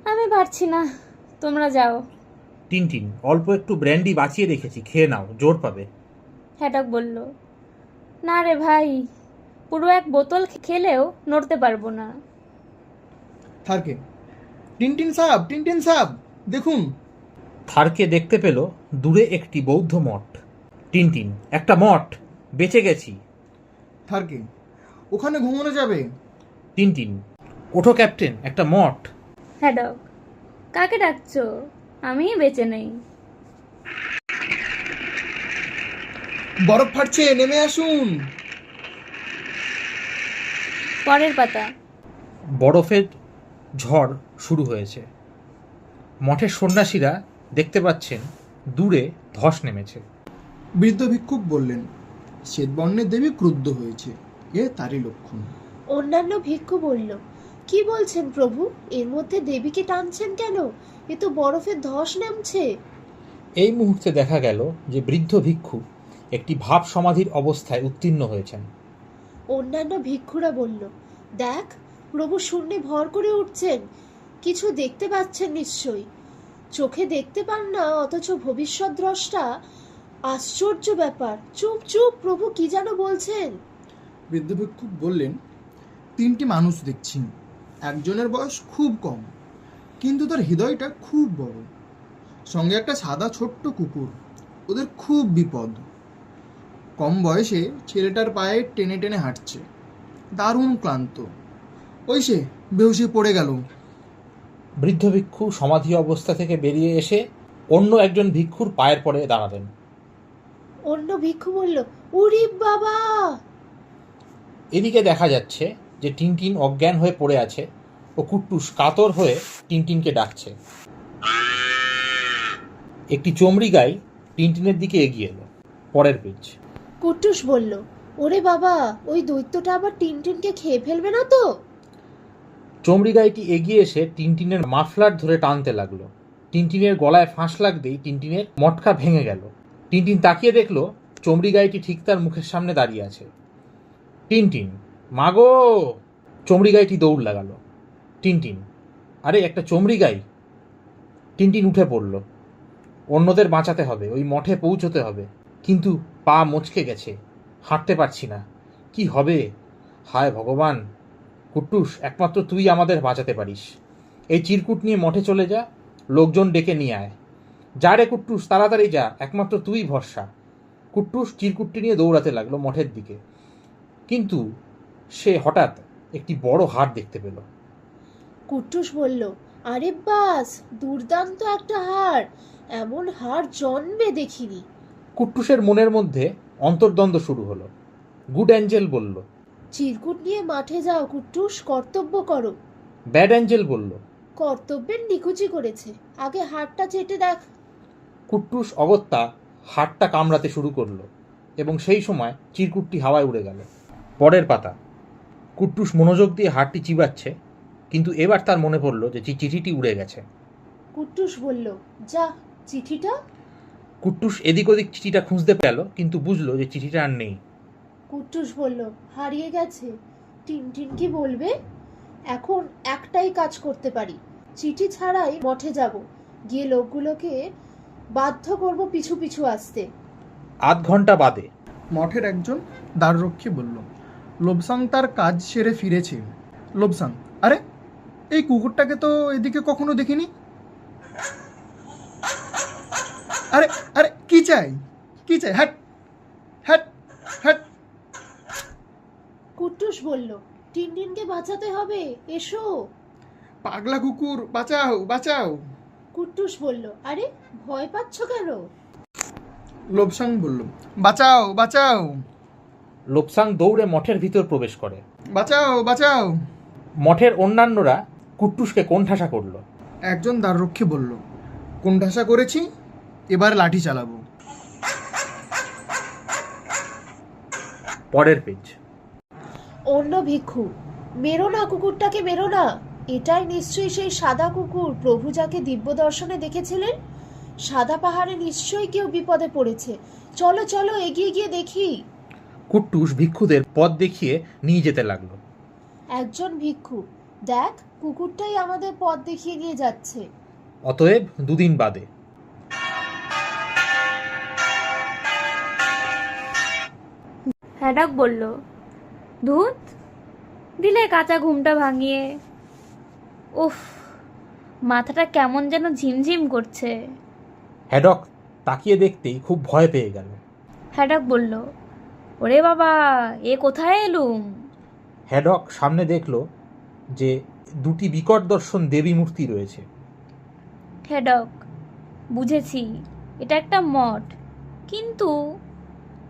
আমি পারছি না, তোমরা যাও। টিনটিন, অল্প একটু ব্র্যান্ডি বাঁচিয়ে রেখেছি, খেয়ে নাও, জোর পাবে। হ্যাডক বলল, না রে ভাই, পুরো 1 বোতল খেলেও নড়তে পারবো না। থারকে, টিনটিন সাব, টিনটিন সাব, দেখুন। থারকে দেখতে পেল দূরে একটি বৌদ্ধ মঠ। টিনটিন, একটা মঠ, বেঁচে গেছি। থারকে, ওখানে ঘুমানো যাবে। টিনটিন, ওঠো ক্যাপ্টেন, একটা মঠ। হ্যাডক, কাকে ডাকছো? আমি বেঁচে নেই। বরফ ফাটছে, নেমে আসুন। পরের পাতা। বরফের ঝড় শুরু হয়েছে। মঠের সন্ন্যাসীরা দেখতে পাচ্ছেন দূরে ধস নেমেছে। বৃদ্ধ ভিক্ষুক বললেন, শ্বেতবর্ণের দেবী ক্রুদ্ধ হয়েছে, এ তারই লক্ষণ। অন্যান্য ভিক্ষু বলল, কি বলছেন প্রভু? এর মধ্যে দেবীকে টানছেন কেন? এ তো বরফের ধস নামছে। এই মুহূর্তে দেখা গেল যে বৃদ্ধ ভিক্ষু একটি ভাব সমাধির অবস্থায় উত্তীর্ণ হয়েছেন। অন্যান্য ভিক্ষুরা বলল, দেখ, প্রভু শূন্যে ভর করে উঠছেন, কিছু দেখতে পাচ্ছেন নিশ্চয়ই। চোখে দেখতে পান না, অথচ ভবিষ্যৎ দ্রষ্টা। আশ্চর্য ব্যাপার। চুপ চুপ, প্রভু কি যেন বলছেন। বৃদ্ধ ভিক্ষুক বললেন, 3টি মানুষ দেখছি। একজনের বয়স খুব কম, কিন্তু তার হৃদয়টা খুব বড়। সঙ্গে একটা সাদা ছোট্ট কুকুর। ওদের খুব বিপদ। কম বয়সে ছেলেটার পায়ে টেনে টেনে হাঁটছে, দারুণ ক্লান্ত। ওই সে বেহুশে পড়ে গেল। বৃদ্ধ ভিক্ষু সমাধি অবস্থা থেকে বেরিয়ে এসে অন্য একজন ভিক্ষুর পায়ের পরে দাঁড়ালেন। অন্য ভিক্ষু বলল, উরি বাবা! এদিকে দেখা যাচ্ছে যে টিনটিন অজ্ঞান হয়ে পড়ে আছে ও কুট্টুস কাতর হয়ে টিনটিনকে ডাকছে। একটি চমড়ি গাই টিনটিনের দিকে এগিয়ে এলো। পরের পেজ। কুট্টুস বলল, ওরে বাবা, ওই দৈত্যটা আবার টিনটিনকে খেয়ে ফেলবে না তো? চমড়ি গাইটি এগিয়ে এসে টিনটিনের মাফলার ধরে টানতে লাগলো। টিনটিনের গলায় ফাঁস লাগতেই টিনটিনের মটকা ভেঙে গেল। টিনটিন তাকিয়ে দেখলো চমড়ি গাইটি ঠিক তার মুখের সামনে দাঁড়িয়ে আছে। টিনটিন, মাগো! চমড়ি গাইটি দৌড় লাগালো। টিনটিন, আরে একটা চমড়ি গাই! টিনটিন উঠে পড়ল। অন্যদের বাঁচাতে হবে, ওই মঠে পৌঁছতে হবে। কিন্তু পা মচকে গেছে, হাঁটতে পারছি না, কি হবে? হায় ভগবান! কুট্টুস, একমাত্র তুই আমাদের বাঁচাতে পারিস। এই চিরকুট নিয়ে মঠে চলে যা, লোকজন ডেকে নিয়ে আয়। যা রে কুট্টুস, তাড়াতাড়ি যা, একমাত্র তুই ভরসা। কুট্টুস চিরকুটটি নিয়ে দৌড়াতে লাগলো মঠের দিকে। কিন্তু সে হঠাৎ একটি বড় হাড় দেখতে পেল। কুট্টুস বলল, আরে বাস, দুর্দান্ত একটা হাড়, এমন হাড় জন্মে দেখিনি। কুট্টুসের মনের মধ্যে অন্তর্দ্বন্দ্ব শুরু হলো। গুড অ্যাঞ্জেল বলল, চিরকুট নিয়ে মাঠে যাও কুট্টুস, কর্তব্য করো। ব্যাড অ্যাঞ্জেল বলল। কর্তব্যের নিকুচি করেছে, আগে হাড়টা চেটে দেখ। কুট্টুস অগত্যা হাড়টা কামড়াতে শুরু করলো এবং সেই সময় চিরকুটটি হাওয়ায় উড়ে গেল। পরের পাতা। কুট্টুস মনোযোগ দিয়ে হাড়টি চিবাচ্ছে, কিন্তু এবার তার মনে পড়ল যে চিঠিটি উড়ে গেছে। কুট্টুস বলল, যা, চিঠিটা। কুট্টুস এদিক ওদিক চিঠিটা খুঁজতে পেল, কিন্তু বুঝলো যে চিঠিটা আর নেই। কুট্টুস বলল, হারিয়ে গেছে। টিনটিন কি বলবে? এখন একটাই কাজ করতে পারি, চিঠি ছাড়াই মঠে যাব, গিয়ে লোকগুলোকে বাধ্য করব পিছু পিছু আসতে। আধ ঘন্টা বাদে মঠের একজন দ্বাররক্ষী বলল, লোবসাং তার কাজ সেরে ফিরেছে। লোবসাং, আরে এই কুকুরটাকে তো এদিকে কখনো দেখিনি। আরে আরে কি চাই, কি চাই? Hat hat hat. কুট্টুস বলল, টিনটিনকে বাঁচাতে হবে, এসো। পাগলা কুকুর, বাঁচাও বাঁচাও। কুট্টুস বলল, আরে ভয় পাচ্ছ কেন? লোবসাং বলল, বাঁচাও বাঁচাও লোবসাং দৌড়ে মঠের ভিতর প্রবেশ করে। বাঁচাও বাঁচাও। মঠের অন্যান্যরা কুট্টুসকে কোণঠাসা করল। একজন দ্বাররক্ষী বলল, কোণঠাসা করেছি, এবার লাঠি চালাবো। পরের পেজ। অন্য ভিক্ষু, মেরো না কুকুরটাকে, মেরো না। এটাই নিশ্চয়ই সেই সাদা কুকুর প্রভু যাকে দিব্য দর্শনে দেখেছিলেন। সাদা পাহাড়ে নিশ্চয়ই কেউ বিপদে পড়েছে। চলো চলো, এগিয়ে গিয়ে দেখি। কুট্টুস ভিক্ষুদের পথ দেখিয়ে নিয়ে যেতে লাগলো। একজন ভিক্ষু, দেখ কুকুরটাই আমাদের পথ দেখিয়ে নিয়ে যাচ্ছে। অতএব 2 দিন বাদে। হ্যাডক বলল, ধুত, দিলে কাঁচা ঘুমটা ভাঙিয়ে। উফ, মাথাটা কেমন যেন ঝিমঝিম করছে। হ্যাডক তাকিয়ে দেখতেই খুব ভয় পেয়ে গেল। হ্যাডক বলল, ওরে বাবা, এ কোথায় এলুম? হ্যাডক সামনে দেখল যে 2টি বিকট দর্শন দেবী মূর্তি রয়েছে। হ্যাডক, বুঝেছি, এটা একটা মঠ, কিন্তু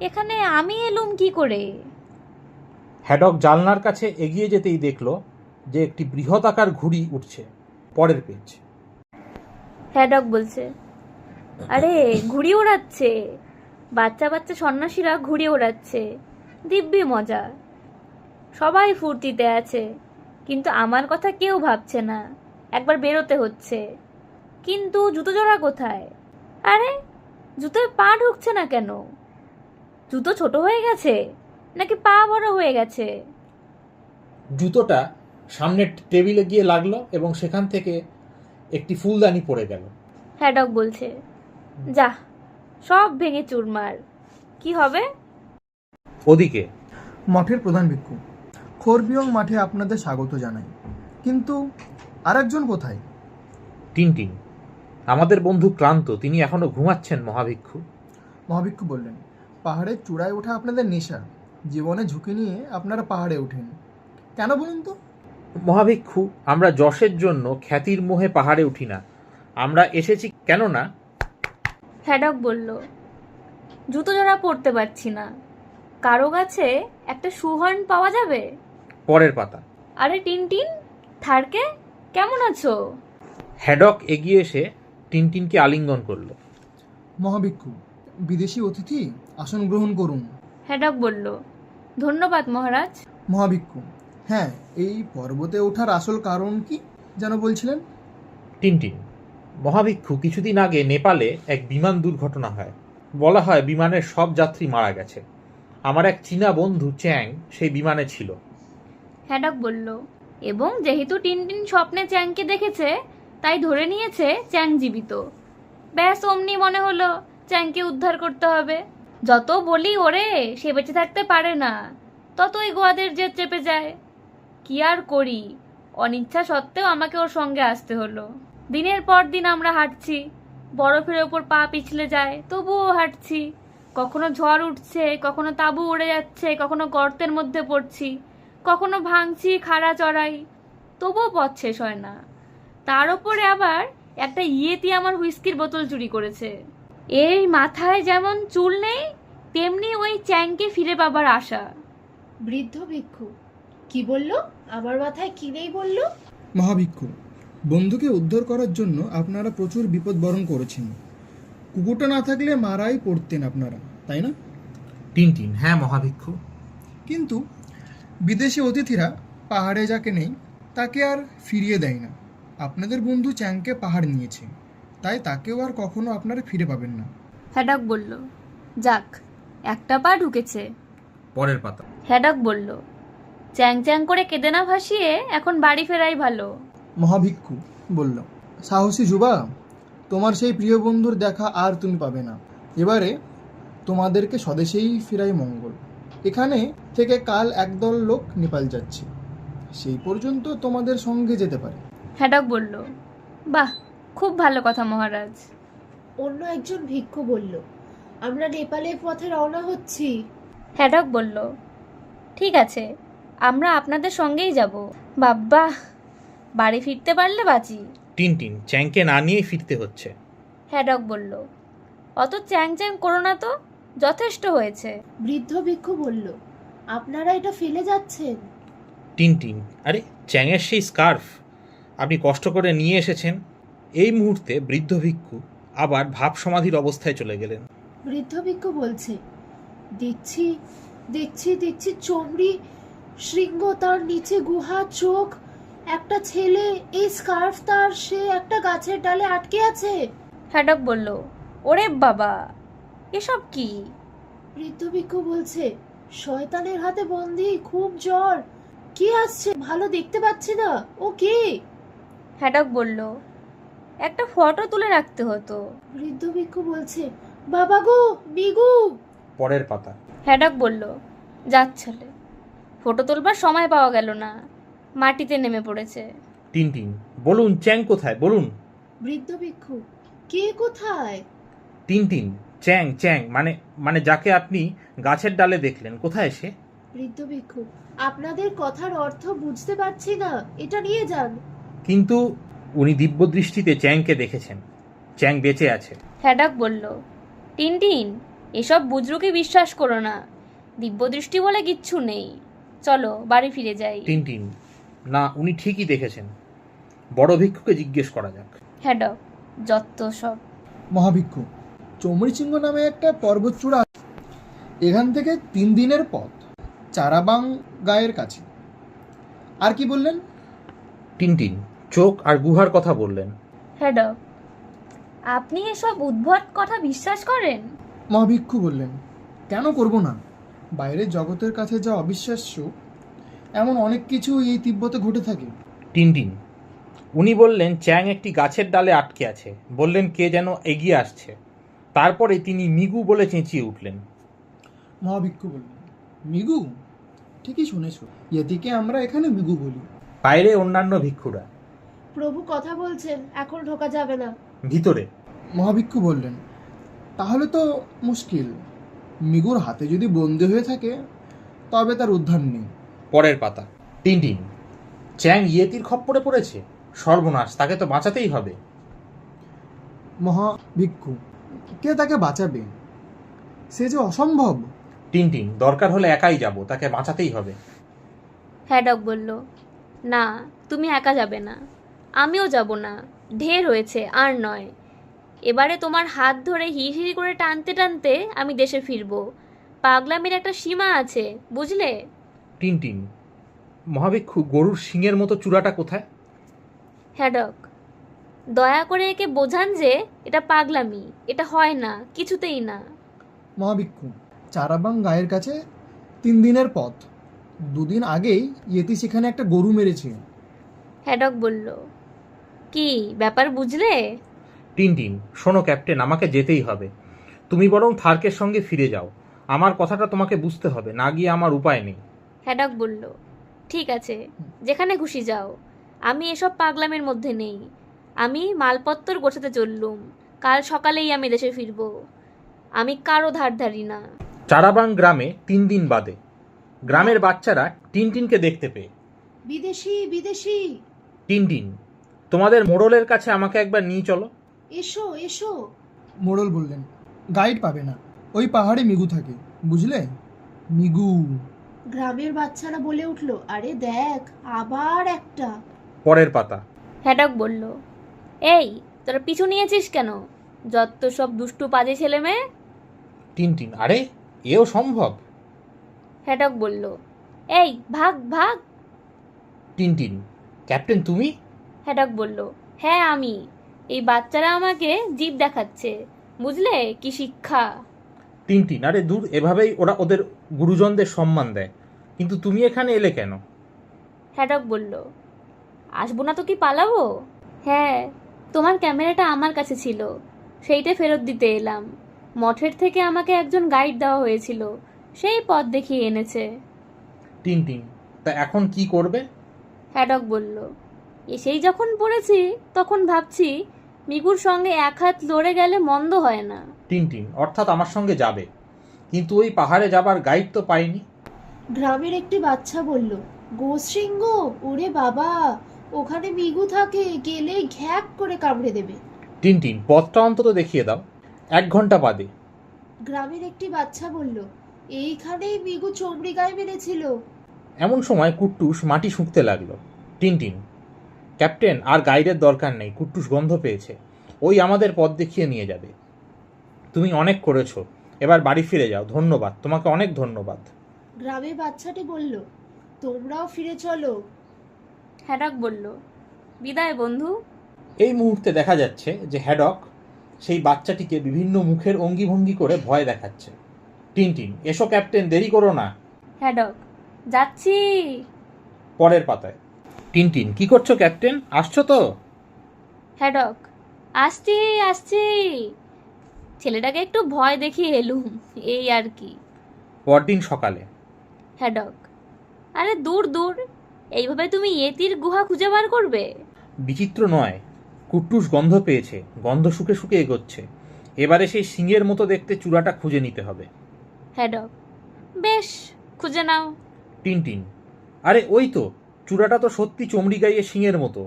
এখানে আমি এলুম কি করে? হ্যাডক জানলার কাছে এগিয়ে যেতেই দেখল যে একটি বৃহদাকার ঘুড়ি উঠছে। পরের পেজ। হ্যাডক বলছে, আরে ঘুড়ি ওড়াচ্ছে, বাচ্চা বাচ্চা সন্ন্যাসীরা ঘুড়ি ওড়াচ্ছে, দিব্যি মজা, সবাই ফুর্তিতে আছে, কিন্তু আমার কথা কেউ ভাবছে না। একবার বেরোতে হচ্ছে, কিন্তু জুতো জোড়া কোথায়? আরে জুতোয় পা ঢুকছে না কেন? জুতো ছোট হয়ে গেছে নাকি পা বড় হয়ে গেছে? জুতোটা সামনের টেবিলে গিয়ে লাগলো এবং সেখান থেকে একটি ফুলদানি পড়ে গেল। হ্যাডক বলছে, যা, সব ভেঙে চুরমার, কি হবে? ওদিকে মঠের প্রধান ভিক্ষু, খোরবিয়ং মাঠে আপনাদের স্বাগত জানাই, কিন্তু আরেকজন কোথায়? টিনটিন, আমাদের বন্ধু ক্লান্ত, তিনি এখনো ঘুমাচ্ছেন মহাভিক্ষু। মহাভিক্ষু বললেন, পাহাড়ের চূড়ায় ওঠা আপনাদের নেশা, জীবনে ঝুঁকি নিয়ে আপনারা পাহাড়ে ওঠেন কেন বলুন তো? মহাভিক্ষু, আমরা যশের জন্য খ্যাতির মোহে পাহাড়ে উঠি না, আমরা এসেছি কেননা। হ্যাডক বলল, জুতো জোড়া পরতে পারছি না, কারো কাছে একটা শুহর্ন পাওয়া যাবে? পরের পাতা। আরে টিনটিন, থারকে, কেমন আছো? হ্যাডক এগিয়ে এসে টিনটিনকে আলিঙ্গন করল। মহাভিক্ষু, বিদেশি অতিথি, আসন গ্রহণ করুন। হ্যাডক বলল, ধন্যবাদ মহারাজ। মহাভিক্ষু, হ্যাঁ, এই পর্বতে ওঠার আসল কারণ কি যেন বলছিলেন? টিনটিন, মহাভিক্ষু, কিছুদিন আগে নেপালে এক বিমান দুর্ঘটনা হয়। বলা হয় বিমানের সব যাত্রী মারা গেছে। আমার এক চীনা বন্ধু চ্যাং সেই বিমানে ছিল। হ্যাডক বলল, এবং যেহেতু টিনটিন স্বপ্নে চ্যাংকে দেখেছে, তাই ধরে নিয়েছে চ্যাং জীবিত। ব্যাস অমনি মনে হলো চ্যাংকে উদ্ধার করতে হবে। যত বলি ওরে সে বেঁচে থাকতে পারে না, ততই গোয়াদের জেদ চেপে যায়। কি আর করি, অনিচ্ছা সত্ত্বেও আমাকে ওর সঙ্গে আসতে হলো। দিনের পর দিন আমরা হাঁটছি, বরফের ওপর পা পিছলে যায়, তবুও হাঁটছি। কখনো ঝড় উঠছে, কখনো তাঁবু উড়ে যাচ্ছে, কখনো গর্তের মধ্যে পড়ছি, কখনো ভাঙছি খাড়া চড়াই, তবুও পথ শেষ হয় না। তার ওপরে আবার একটা ইয়েতি আমার হুইস্কির বোতল চুরি করেছে। এই মাথায় যেমন চুল নেই, তেমনি ওই চ্যাংকে ফিরে পাবার আশা। বৃদ্ধ ভিক্ষু, কি বলল? আমার মাথায় কি নেই বলল? মহাভিক্ষু, বন্ধুকে উদ্ধার করার জন্য আপনারা প্রচুর বিপদ বরণ করেছেন। কুকুরটা না থাকলে মারাই পড়তেন আপনারা, তাই না? টিনটিন: হ্যাঁ মহাভিক্ষু। কিন্তু বিদেশি অতিথিরা পাহাড়ে যাকে নেই তাকে আর ফিরিয়ে দেয় না। আপনাদের বন্ধু চ্যাংকে পাহাড় নিয়েছে, তাই তাকেও আর কখনো আপনারা ফিরে পাবেন না। হ্যাডক বলল, যাক, একটা পা ঢুকেছে। পরের পাতা। হ্যাডক বলল, চ্যাং চ্যাং করে কেঁদে না ভাসিয়ে এখন বাড়ি ফেরাই ভালো। মহাভিক্ষু বলল, সাহসী যুবা, তোমার সেই প্রিয় বন্ধুর দেখা আর তুমি পাবে না। এবারে তোমাদেরকে স্বদেশেই ফিরাই মঙ্গল। এখানে থেকে কাল একদল লোক নেপাল যাচ্ছে, সেই পর্যন্ত তোমাদের সঙ্গে যেতে পারে। হ্যাডক বলল, বাহ, খুব ভালো কথা মহারাজ। অন্য একজন ভিক্ষু বলল, আমরা নেপালের পথে রওনা হচ্ছি। হ্যাডক বলল, ঠিক আছে, আমরা আপনাদের সঙ্গেই যাব। বাব্বা, বাড়ি ফিরতে পারলে বাঁচি। টিনটিন: চ্যাংকে না নিয়েই ফিরতে হচ্ছে। হ্যাডক বলল, অত চ্যাং চ্যাং করো না তো, যথেষ্ট হয়েছে। বৃদ্ধ ভিক্ষু বলল, আপনারা এটা ফেলে যাচ্ছেন? টিনটিন: আরে, চ্যাংয়ের সেই স্কার্ফ আপনি কষ্ট করে নিয়ে এসেছেন। এই মুহূর্তে বৃদ্ধ ভিক্ষু আবার ভাব সমাধির অবস্থায় চলে গেলেন। বৃদ্ধ ভিক্ষু বলছে, দেখছি দেখছি দেখছি চমড়ি, শৃঙ্গ, তার নিচে গুহা, চোখ, একটা ছেলে, এই স্কার্ফ তার, সে একটা গাছের ডালে আটকে আছে। হ্যাডক বলল, ওরে বাবা, এসব কি? বৃদ্ধ ভিক্ষু বলছে, শয়তানের হাতে বন্দি, খুব জ্বর, কে আসছে ভালো দেখতে পাচ্ছি না, ও কে? হ্যাডক বলল, একটা ফটো তুলে রাখতে হতো। বৃদ্ধ ভিক্ষু বলছে, বাবা গো, মিগু। পরের পাতা। হ্যাডক বলল, যাচ্ছলে, ফটো তোলবার সময় পাওয়া গেল না, মাটিতে নেমে পড়েছে। টিনটিন: বলুন, চ্যাং কোথায়, বলুন। বৃদ্ধ ভিক্ষু, কে কোথায়? টিনটিন: চ্যাং, চ্যাং মানে মানে যাকে আপনি গাছের ডালে দেখলেন, কোথায় সে? বৃদ্ধ ভিক্ষু, আপনাদের কথার অর্থ বুঝতে পারছি না, এটা নিয়ে যান। কিন্তু উনি দিব্যদৃষ্টিতে চ্যাংকে দেখেছেন, চ্যাং বেঁচে আছে। হ্যাডক বলল, টিনটিন, এসব বুজরুকি বিশ্বাস করো না, দিব্যদৃষ্টি বলে কিচ্ছু নেই, চলো বাড়ি ফিরে যাই। টিনটিন: না, উনি ঠিকই দেখেছেন, বড় ভিক্ষুকে জিজ্ঞেস করা যাক। হ্যাডক, যত সব। মহাভিক্ষু, চমড়িচিঙ্গ নামে একটা পর্বতচূড়া আছে। এখান থেকে 3 দিনের পথ, চারাবাং গায়ের কাছে। আর কি বললেন? টিনটিন: চোখ আর গুহার কথা বললেন। হ্যাডক, আপনি এসব উদ্ভট কথা বিশ্বাস করেন? মহাভিক্ষু বললেন, কেন করব না? বাইরের জগতের কাছে যা অবিশ্বাস্য, এমন অনেক কিছু এই তিব্বতে ঘটে থাকে। টিনটিন: উনি বললেন চ্যাং একটি গাছের ডালে আটকে আছে, বললেন কে যেন এগিয়ে আসছে, তারপরে তিনি মিগু বলে চেঁচিয়ে উঠলেন। মহাভিক্ষু বললেন, মিগু? ঠিকই শুনেছ, ইয়েতিকে আমরা এখানে মিগু বলি। বাইরে অন্যান্য ভিক্ষুরা। প্রভু কথা বলছেন, এখন ঢোকা যাবে না। ভিতরে। মহাভিক্ষু বললেন, তাহলে তো মুশকিল। মিগুর হাতে যদি বন্দি হয়ে থাকে তবে তার উদ্ধার নেই। পরের পাতা। টিনটিন: চ্যাং ইয়েতির খপ্পরে পড়েছে, সর্বনাশ, তাকে তো বাঁচাতেই হবে। মহাভিক্ষু, কে তাকে বাঁচাবে? সে যে অসম্ভব। টিনটিন: দরকার হলে একাই যাব, তাকে বাঁচাতেই হবে। হ্যাডক বলল, না, তুমি একা যাবে না, আমিও যাব না, ঢের হয়েছে, আর নয়। এবারে তোমার হাত ধরে হিড়হিড়ি করে টানতে টানতে আমি দেশে ফিরব। পাগলামির একটা সীমা আছে, বুঝলে? টিনটিন: মহাভিক্ষু, গরুর শিঙের মতো চূড়াটা কোথায়? হ্যাডক, দয়া করে একে বোঝান যে এটা পাগলামি, এটা হয় না, কিছুতেই না। মহাভিক্ষু, চারাবাং গায়ের কাছে 3 দিনের পথ। 2 দিন আগেই ইয়েতি সেখানে একটা গরু মেরেছে। হ্যাডক বলল, কি ব্যাপার বুঝলে? টিনটিন: শোনো ক্যাপ্টেন, আমাকে যেতেই হবে, তুমি বরং থার্কের সঙ্গে ফিরে যাও, আমার কথাটা তোমাকে বুঝতে হবে, না গিয়ে আমার উপায় নেই। হ্যাডক বলল, ঠিক আছে, যেখানে খুশি যাও, আমি এসব পাগলামের মধ্যে নেই। আমি মালপত্তর গোছাতে চললুম, কাল সকালেই আমি দেশে ফিরব। আমি কারো ধার ধারি না। চারাবাং গ্রামে 3 দিন বাদে গ্রামের বাচ্চারা টিনটিনকে দেখতে পেয়ে, বিদেশি বিদেশি, টিনটিন, তোমাদের মোড়লের কাছে আমাকে একবার নিয়ে চলো। এসো এসো। মোড়ল বললেন, গাইড পাবে না, ওই পাহাড়ে মিগু থাকে, বুঝলে? মিগু। গ্রামের বাচ্চারা বলে উঠলো, আরে দেখ, আবার একটা। পরের পাতা। হ্যাডক বলল, এই তোরা পিছু নিয়েছিস কেন? যত সব দুষ্টু পাজি ছেলে মেয়ে। টিনটিন, আরে এও সম্ভব? হ্যাডক বলল, এই ভাগ ভাগ। টিনটিন, ক্যাপ্টেন তুমি? হ্যাডক বলল, হ্যাঁ আমি। এই বাচ্চারা আমাকে জিভ দেখাচ্ছে, বুঝলে কি শিক্ষা। টিনটিন, আরে দূর, এভাবেই ওরা ওদের গুরুজনদের সম্মান দেয়, কিন্তু তুমি এখানে এলে কেন? হ্যাডক বলল, আসবো না তো কি পালাবো? হ্যাঁ, তোমার ক্যামেরাটা আমার কাছে ছিল, সেইটা ফেরত দিতে এলাম। মঠের থেকে আমাকে একজন গাইড দেওয়া হয়েছিল, সেই পথ দেখিয়ে এনেছে। টিনটিন, তা এখন কি করবে? হ্যাডক বলল, এসেই যখন পড়েছি তখন ভাবছি মিকুর সঙ্গে এক হাত লড়ে গেলে মন্দ হয় না। টিনটিন, অর্থাৎ আমার সঙ্গে যাবে, কিন্তু ওই পাহাড়ে যাবার গাইড তো পাইনি। গ্রামের একটি বাচ্চা বলল, গোশৃঙ্গ, ওরে বাবা, ওখানে মিগু থাকে, গেলে ঘ্যাক করে কামড়ে দেবে। টিনটিন, পথটা অন্তত দেখিয়ে দাও। 1 ঘন্টা বাদে। গ্রামের একটি বাচ্চা বলল, এইখানেই মিগু চমড়ি গায়ে মেরেছিল। এমন সময় কুট্টুস মাটি শুঁকতে লাগলো। টিনটিন, ক্যাপ্টেন, আর গাইডের দরকার নেই, কুট্টুস গন্ধ পেয়েছে, ওই আমাদের পথ দেখিয়ে নিয়ে যাবে। তুমি অনেক করেছো, এবার বাড়ি ফিরে যাও। ধন্যবাদ, তোমাকে অনেক ধন্যবাদ। গ্রামের বাচ্চাটি বলল, তোমরাও ফিরে চলো। হ্যাডক বলল, বিদায় বন্ধু। এই মুহূর্তে দেখা যাচ্ছে যে হ্যাডক সেই বাচ্চাটিকে বিভিন্ন মুখের অঙ্গিভঙ্গি করে ভয় দেখাচ্ছে। টিনটিন, এসো ক্যাপ্টেন, দেরি করো না। হ্যাডক, যাচ্ছি। পরের পাতায়। টিনটিন, কি করছো ক্যাপ্টেন, আসছো তো? হ্যাডক, আসছি আসছি, ছেলেটাকে একটু ভয় দেখিয়ে এলুম, এই আর কি। পরদিন সকালে। হ্যাডক, আরে দূর দূর, এইভাবে তুমি ইয়েতির গুহা খুঁজে বার করবে? বিচিত্র নয়, কুট্টুস গন্ধ পেয়েছে, গন্ধ শুকে শুকে এগোচ্ছে। এবারে সেই সিংহের মতো দেখতে চূড়াটা খুঁজে নিতে হবে। হ্যাডক, বেশ, খুঁজে নাও। টিনটিন, আরে ওই তো, চূড়াটা তো সত্যি চমড়ি গাইয়ে সিংহের মতো।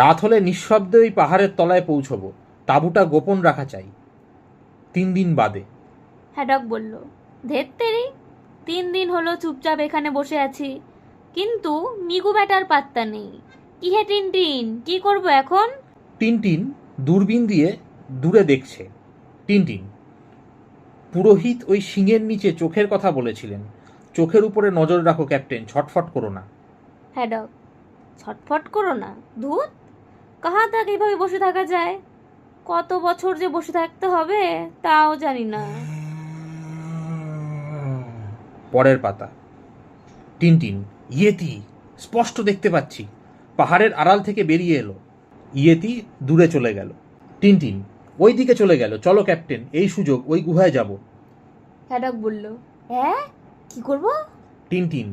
রাত হলে নিঃশব্দে ওই পাহাড়ের তলায় পৌঁছবো, তাঁবুটা গোপন রাখা চাই। 3 দিন বাদে। হ্যাডক বলল, ধেত্তেরি, 3 দিন হলো চুপচাপ এখানে বসে আছি, কিন্তু মিগু ব্যাটার পাত্তা নেই। কি হে টিনটিন, কি করব এখন? টিনটিন দূরবীন দিয়ে দূরে দেখছে। টিনটিন, পুরোহিত ওই সিংহের নিচে চোখের কথা বলেছিলেন, চোখের উপরে নজর রাখো ক্যাপ্টেন, ছটফট করো না। হ্যাডক, ছটফট করো না? ধুত, কাহা তাক এইভাবে বসে থাকা যায়? কত বছর যে বসে থাকতে হবে তাও জানি না। পরের পাতা। টিনটিন, ইয়েতি, স্পষ্ট দেখতে পাচ্ছি। পাহাড়ের আড়াল থেকে বেরিয়ে এলো। ইয়েতি দূরে চলে গেল। টিনটিন, ওই দিকে চলে গেল, চলো ক্যাপ্টেন, এই সুযোগ, ওই গুহায় যাব। হ্যাডক বলল, হ্যাঁ, কি করব? টিনটিন,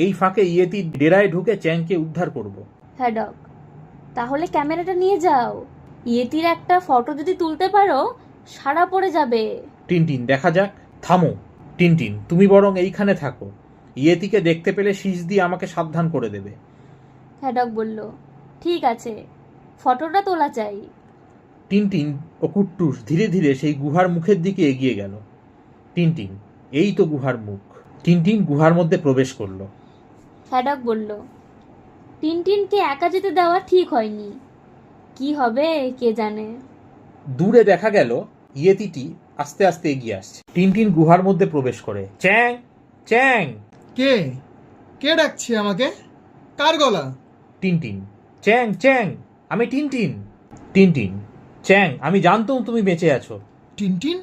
এই ফাঁকে ইয়েতি ডেরায় ঢুকে চ্যাংকে উদ্ধার করব। হ্যাডক, তাহলে ক্যামেরাটা নিয়ে যাও, ইয়েতির একটা ফটো যদি তুলতে পারো সারা পড়ে যাবে। টিনটিন, দেখা যাক। থামো টিনটিন, তুমি বরং এইখানে থাকো, ইয়েতিকে দেখতে পেলে শীষ দিয়ে আমাকে সাবধান করে দেবে। হ্যাডক বলল, ঠিক আছে, ফটোটা তোলা চাই। টিনটিন ও কুট্টুস ধীরে ধীরে সেই গুহার মুখের দিকে এগিয়ে গেল। টিনটিন, এই তো গুহার মুখ। টিনটিন গুহার মধ্যে প্রবেশ করলো। হ্যাডক বলল, টিনটিনকে একা যেতে দেওয়া ঠিক হয়নি, কি হবে কে জানে। দূরে দেখা গেল ইয়েতিটি আস্তে আস্তে এগিয়ে আসছে। টিনটিন গুহার মধ্যে প্রবেশ করে, চ্যাং চ্যাং। কে কে ডাকছে আমাকে? কার গলা? টিনটিন, চ্যাং চ্যাং, আমি টিনটিন। টিনটিন, চ্যাং, আমি জানতাম তুমি বেঁচে আছো। টিনটিন?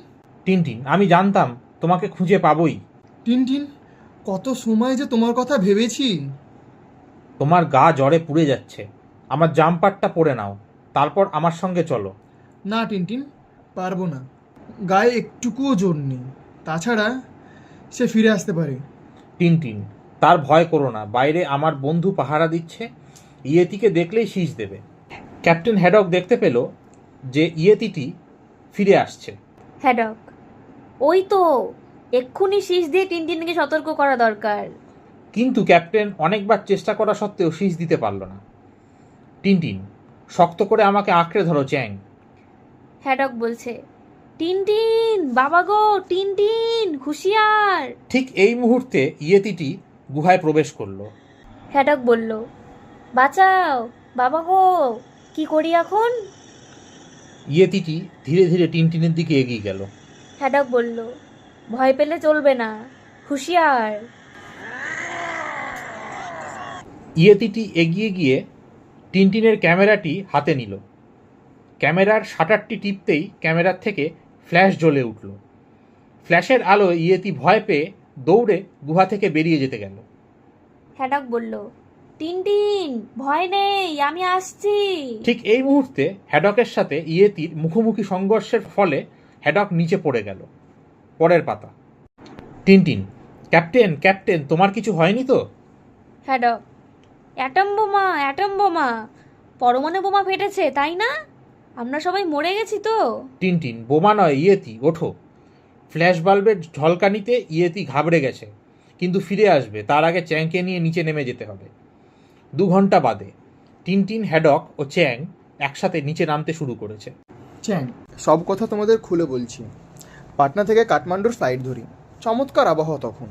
টিনটিন, আমি জানতাম তোমাকে খুঁজে পাবোই। টিনটিন, কত সময় যে তোমার কথা ভেবেছি। তোমার গা জ্বরে পুড়ে যাচ্ছে, আমার জাম্পারটা পরে নাও, তারপর আমার সঙ্গে চলো। না টিনটিন, পারবো না, গায়ে একটুকুও জোর নেই, তাছাড়া সে ফিরে আসতে পারে। টিনটিন, তার ভয় করো না, বাইরে আমার বন্ধু পাহারা দিচ্ছে, ইয়েতিকে দেখলেই শীষ দেবে। ক্যাপ্টেন হ্যাডক দেখতে পেল যে ইয়েতিটি ফিরে আসছে। হ্যাডক, ওই তো, এক্ষুনি শীষ দিয়ে টিনটিনকে সতর্ক করা দরকার। কিন্তু ক্যাপ্টেন অনেকবার চেষ্টা করা সত্ত্বেও শীষ দিতে পারল না। টিনটিন, শক্ত করে আমাকে আঁকড়ে ধরো চ্যাং। হ্যাডক বলছে, টিনটিন, বাবা গো, টিনটিন, হুঁশিয়ার। ঠিক এই মুহূর্তে ইয়েতিটি গুহায় প্রবেশ করলো। হ্যাডক বলল, বাঁচাও বাবা গো, কি করি এখন? ইয়েতিটি ধীরে ধীরে টিনটিনের দিকে এগিয়ে গেল। হ্যাডক বলল, ভয় পেলে চলবে না, হুঁশিয়ার। ইয়েতিটি এগিয়ে গিয়ে টিনটিনের ক্যামেরাটি হাতে নিল। ক্যামেরার শাটারটি টিপতেই ক্যামেরার থেকে ফ্ল্যাশ জ্বলে উঠল। ফ্ল্যাশের আলোয় ইয়েতি ভয় পেয়ে দৌড়ে গুহা থেকে বেরিয়ে যেতে গেল। হ্যাডক বলল, টিনটিন ভয় নেই, আমি আসছি। ঠিক এই মুহূর্তে হ্যাডকের সাথে ইয়েতির মুখোমুখি সংঘর্ষের ফলে হ্যাডক নিচে পড়ে গেল। পরের পাতা। টিনটিন, ক্যাপ্টেন ক্যাপ্টেন, তোমার কিছু হয়নি তো? হ্যাডক, অ্যাটম বোমা, অ্যাটম বোমা, পরমাণু বোমা ফেটেছে, তাই না? আমরা সবাই মরে গেছি তো? টিনটিন, বোমা নয় ইয়েতি, ওঠো। ফ্ল্যাশ বাল্বের ঝলকানিতে ইয়েতি ঘাবড়ে গেছে, কিন্তু ফিরে আসবে। তার আগে চ্যাংকে নিয়ে নিচে নেমে যেতে হবে। 2 ঘন্টা বাদে টিনটিন, হ্যাডক ও চ্যাং একসাথে নিচে নামতে শুরু করেছে। চ্যাং, সব কথা তোমাদের খুলে বলছি। পাটনা থেকে কাঠমান্ডুর ফ্লাইট ধরি। চমৎকার আবহাওয়া তখন,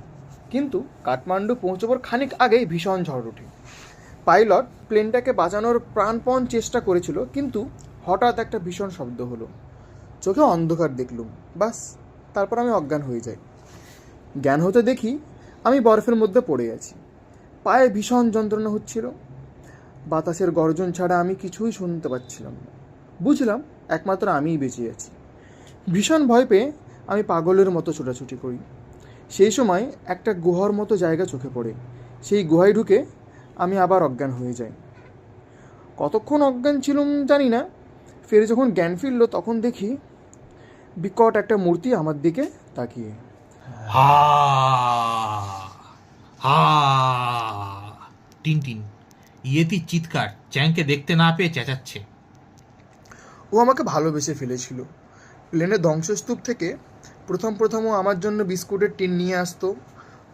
কিন্তু কাঠমান্ডু পৌঁছবার খানিক আগেই ভীষণ ঝড় ওঠে। পাইলট প্লেনটাকে বাঁচানোর প্রাণপণ চেষ্টা করেছিল, কিন্তু হঠাৎ একটা ভীষণ শব্দ হলো। চোখে অন্ধকার দেখলুম, বাস। তারপর আমি অজ্ঞান হয়ে যাই। জ্ঞান হতে দেখি আমি বরফের মধ্যে পড়ে আছি। পায়ে ভীষণ যন্ত্রণা হচ্ছিল। বাতাসের গর্জন ছাড়া আমি কিছুই শুনতে পাচ্ছিলাম না। বুঝলাম একমাত্র আমিই বেঁচে আছি। ভীষণ ভয় পেয়ে আমি পাগলের মতো ছোটাছুটি করি। সেই সময় একটা গুহার মতো জায়গা চোখে পড়ে। সেই গুহায় ঢুকে আমি আবার অজ্ঞান হয়ে যাই। কতক্ষণ অজ্ঞান ছিলাম জানি না। ফের যখন জ্ঞান ফিরল তখন দেখি বিকট একটা মূর্তি আমার দিকে তাকিয়ে। হা হা। টিনটিন, ইয়েতির চিৎকার চ্যাংকে দেখতে না পেয়ে চেঁচাচ্ছে। ও আমাকে ভালোবেসে ফেলেছিল। প্লেনের ধ্বংসস্তূপ থেকে প্রথম ও আমার জন্য বিস্কুটের টিন নিয়ে আসতো,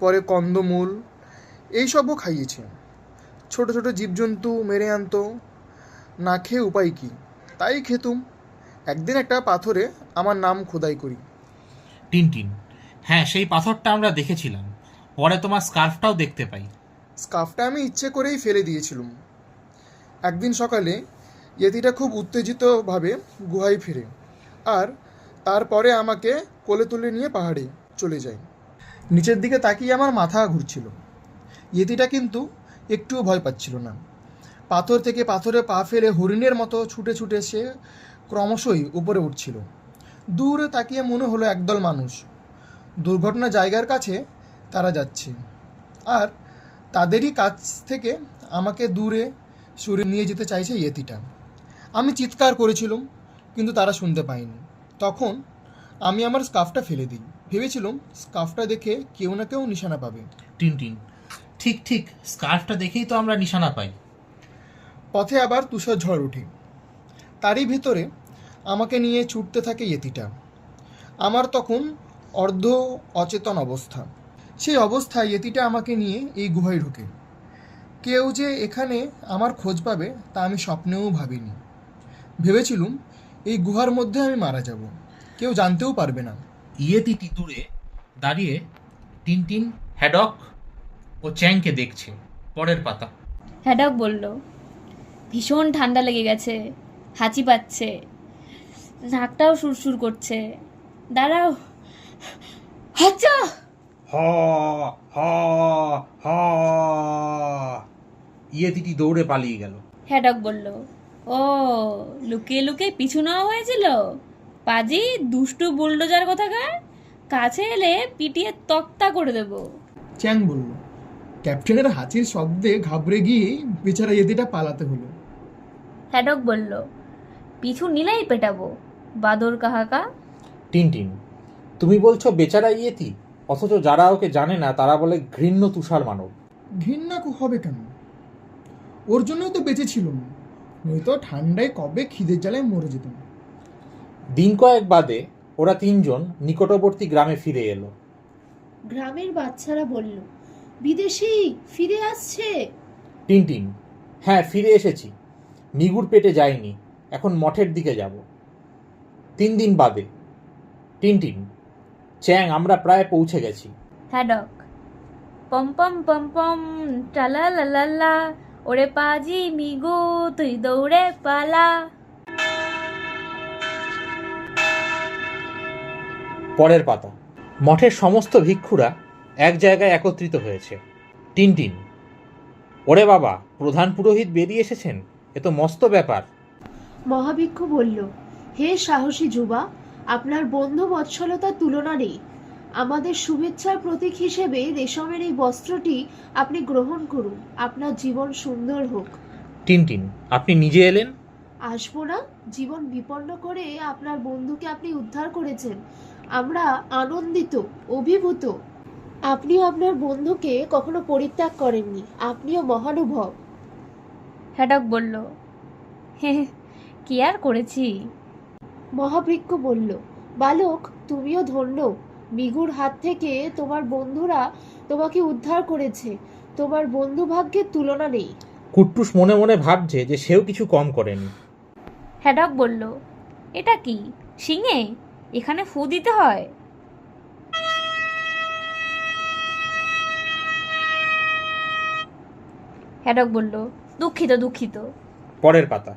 পরে কন্দমূল এইসবও খাইয়েছে। ছোট ছোট জীবজন্তু মেরে আনতো। না খেয়ে উপায় কী, তাই খেতুম। একদিন একটা পাথরে আমার নাম খোদাই করি। টিনটিন, হ্যাঁ, সেই পাথরটা আমরা দেখেছিলাম। পরে তোমার স্কার্ফটাও দেখতে পাই। স্কার্ফটা আমি ইচ্ছে করেই ফেলে দিয়েছিলাম। একদিন সকালে ইয়েতিটা খুব উত্তেজিতভাবে গুহায় ফিরে, আর তারপরে আমাকে কোলে তুলে নিয়ে পাহাড়ে চলে যায়। নিচের দিকে তাকিয়ে আমার মাথা ঘুরছিল। ইয়েতিটা কিন্তু একটুও ভয় পাচ্ছিল না। পাথর থেকে পাথরে পা ফেলে হরিণের মতো ছুটে ছুটে সে ক্রমশই উপরে উঠছিল। দূরে তাকিয়ে মনে হলো একদল মানুষ দুর্ঘটনা জায়গার কাছে তারা যাচ্ছে, আর তাদেরই কাছ থেকে আমাকে দূরে সরিয়ে নিয়ে যেতে চাইছে ইয়েতিটা। আমি চিৎকার করেছিলাম, কিন্তু তারা শুনতে পায়নি। তখন আমি আমার স্কার্ফটা ফেলে দিই। ভেবেছিলাম স্কার্ফটা দেখে কেউ না কেউ নিশানা পাবে। টিনটিন, ঠিক ঠিক, স্কার্ফটা দেখেই তো আমরা নিশানা পাই। পথে আবার তুষার ঝড় ওঠে। তারই ভিতরে আমাকে নিয়ে ছুটতে থাকে ইয়েতিটা। আমার তখন অর্ধ অচেতন অবস্থা। সেই অবস্থায় ইয়েতিটা আমাকে নিয়ে এই গুহায় ঢোকে। কেউ যে এখানে আমার খোঁজ পাবে তা আমি স্বপ্নেও ভাবিনি। ভেবেছিলুম এই গুহার মধ্যে আমি মারা যাব, কেউ জানতেও পারবে না। ইয়েতিটি দূরে দাঁড়িয়ে টিনটিন, হ্যাডক ও চ্যাংকে দেখছে। পরের পাতা। হ্যাডক বলল, ভীষণ ঠান্ডা লেগে গেছে, হাঁচি পাচ্ছে, নাকটাও সুরসুর করছে। দাঁড়াও, আচ্ছা। হ হ হ। ইয়েতিটি দৌড়ে পালিয়ে গেল। হ্যাডক বলল, ও, লুকিয়ে লুকিয়ে পিছু নেওয়া হয়েছিল? পাজি দুষ্টু বুলডোজার কোথাকার, কাছে এলে পিটিয়ে তক্তা করে দেব। চ্যাং বলল। ক্যাপ্টেনের হাঁচির শব্দে ঘাবড়ে গিয়ে বেচারা ইয়েতিটা পালাতে হলো। হ্যাডক বলল, পিছু নিলেই পেটাবো, বাদর কাহাকা। টিনটিন, তুমি বলছো বেচারা ইয়েতি, অথচ যারা ওকে জানে না তারা বলে ঘৃণ্য তুষার মানব। ঘৃণা হবে কেন? ওর জন্যই তো বেঁচে ছিলাম, নয়তো ঠান্ডায় কবে খিদের জ্বালায় মরে যেতাম। দিন কয়েক বাদে ওরা 3 জন নিকটবর্তী গ্রামে ফিরে এলো। গ্রামের বাচ্চারা বলল, বিদেশি ফিরে আসছে। টিনটিন, হ্যাঁ, ফিরে এসেছি। নিগুড় পেটে যাইনি, এখন মঠের দিকে যাব। 3 দিন বাদে। টিনটিন, চ্যাং, আমরা প্রায় পৌঁছে গেছি। হ্যাডক, পম পম পম পম, টালা লা লা লা, ওরে পাজি মিগু তুই দৌড়ে পালা। পরের পাতা। মঠের সমস্ত ভিক্ষুরা এক জায়গায় একত্রিত হয়েছে। টিনটিন: ওরে বাবা, প্রধান পুরোহিত বেরিয়ে এসেছেন, এ তো মস্ত ব্যাপার। মহাভিক্ষু বলল, হে সাহসী যুবা, আপনার বন্ধু বৎসলতার তুলনা নেই। আমাদের শুভেচ্ছার প্রতীক হিসেবে রেশমের এই বস্ত্রটি আপনি গ্রহণ করুন। আপনার জীবন সুন্দর হোক। টিনটিন: আপনি নিজে এলেন? আসবো না? জীবন বিপন্ন করে আপনার বন্ধুকে আপনি উদ্ধার করেছেন। আমরা আনন্দিত, অভিভূত। আপনিও আপনার বন্ধুকে কখনো পরিত্যাগ করেননি। আপনিও মহানুভব। হ্যাডক বলল, হে কি আর করেছি। মহাভিক্ষু বলল, বালক, তুমিও ধন্য। মিগুর হাত থেকে তোমার বন্ধুরা তোমাকে উদ্ধার করেছে। তোমার বন্ধু ভাগ্যের তুলনা নেই। কুট্টুস মনে মনে ভাবছে যে সেও কিছু কম করেনি। হ্যাডক বলল, এটা কি শিঙে? এখানে ফু দিতে হয়? হ্যাডক বলল, দুঃখিত দুঃখিত। পরের পাতা।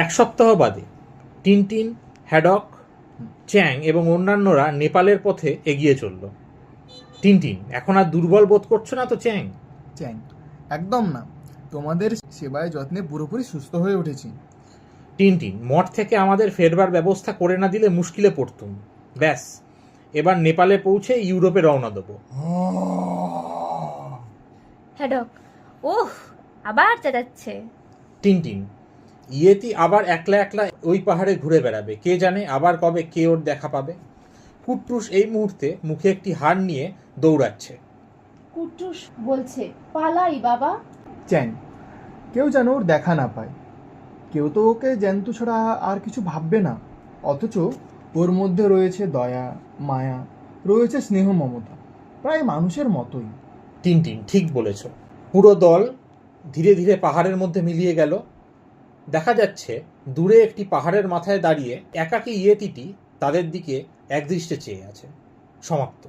এক সপ্তাহ বাদে টিনটিন, হ্যাডক, চ্যাং এবং অন্যান্যরা নেপালের পথে এগিয়ে চলল। টিনটিন: এখন আর দুর্বল বোধ করছো না তো চ্যাং? চ্যাং: একদম না, তোমাদের সেবায় যত্নে পুরোপুরি সুস্থ হয়ে উঠেছি। টিনটিন: মঠ থেকে আমাদের ফেরবার ব্যবস্থা করে না দিলে মুশকিলে পড়তুম। ব্যাস, এবার নেপালে পৌঁছে ইউরোপে রওনা দেবো। হ্যাডক: ওহ, আবার চেঁচাচ্ছে। টিনটিন: ইয়েতি আবার একলা একলা ওই পাহাড়ে ঘুরে বেড়াবে, কে জানে আবার কবে কে ওর দেখা পাবে। কুট্টুস এই মুহূর্তে মুখে একটি হাড় নিয়ে দৌড়াচ্ছে। কুট্টুস বলছে, পালাই বাবা। চ্যাং: কেউ যেন ওর দেখা না পায়। কেউ তো ওকে জ্যান্ত ছাড়া আর কিছু ভাববে না, অথচ ওর মধ্যে রয়েছে দয়া, মায়া, রয়েছে স্নেহ, মমতা, প্রায় মানুষের মতোই। টিনটিন: ঠিক বলেছ। পুরো দল ধীরে ধীরে পাহাড়ের মধ্যে মিলিয়ে গেল। দেখা যাচ্ছে দূরে একটি পাহাড়ের মাথায় দাঁড়িয়ে একাকী ইয়েতিটি তাদের দিকে একদৃষ্টে চেয়ে আছে। সমাপ্ত।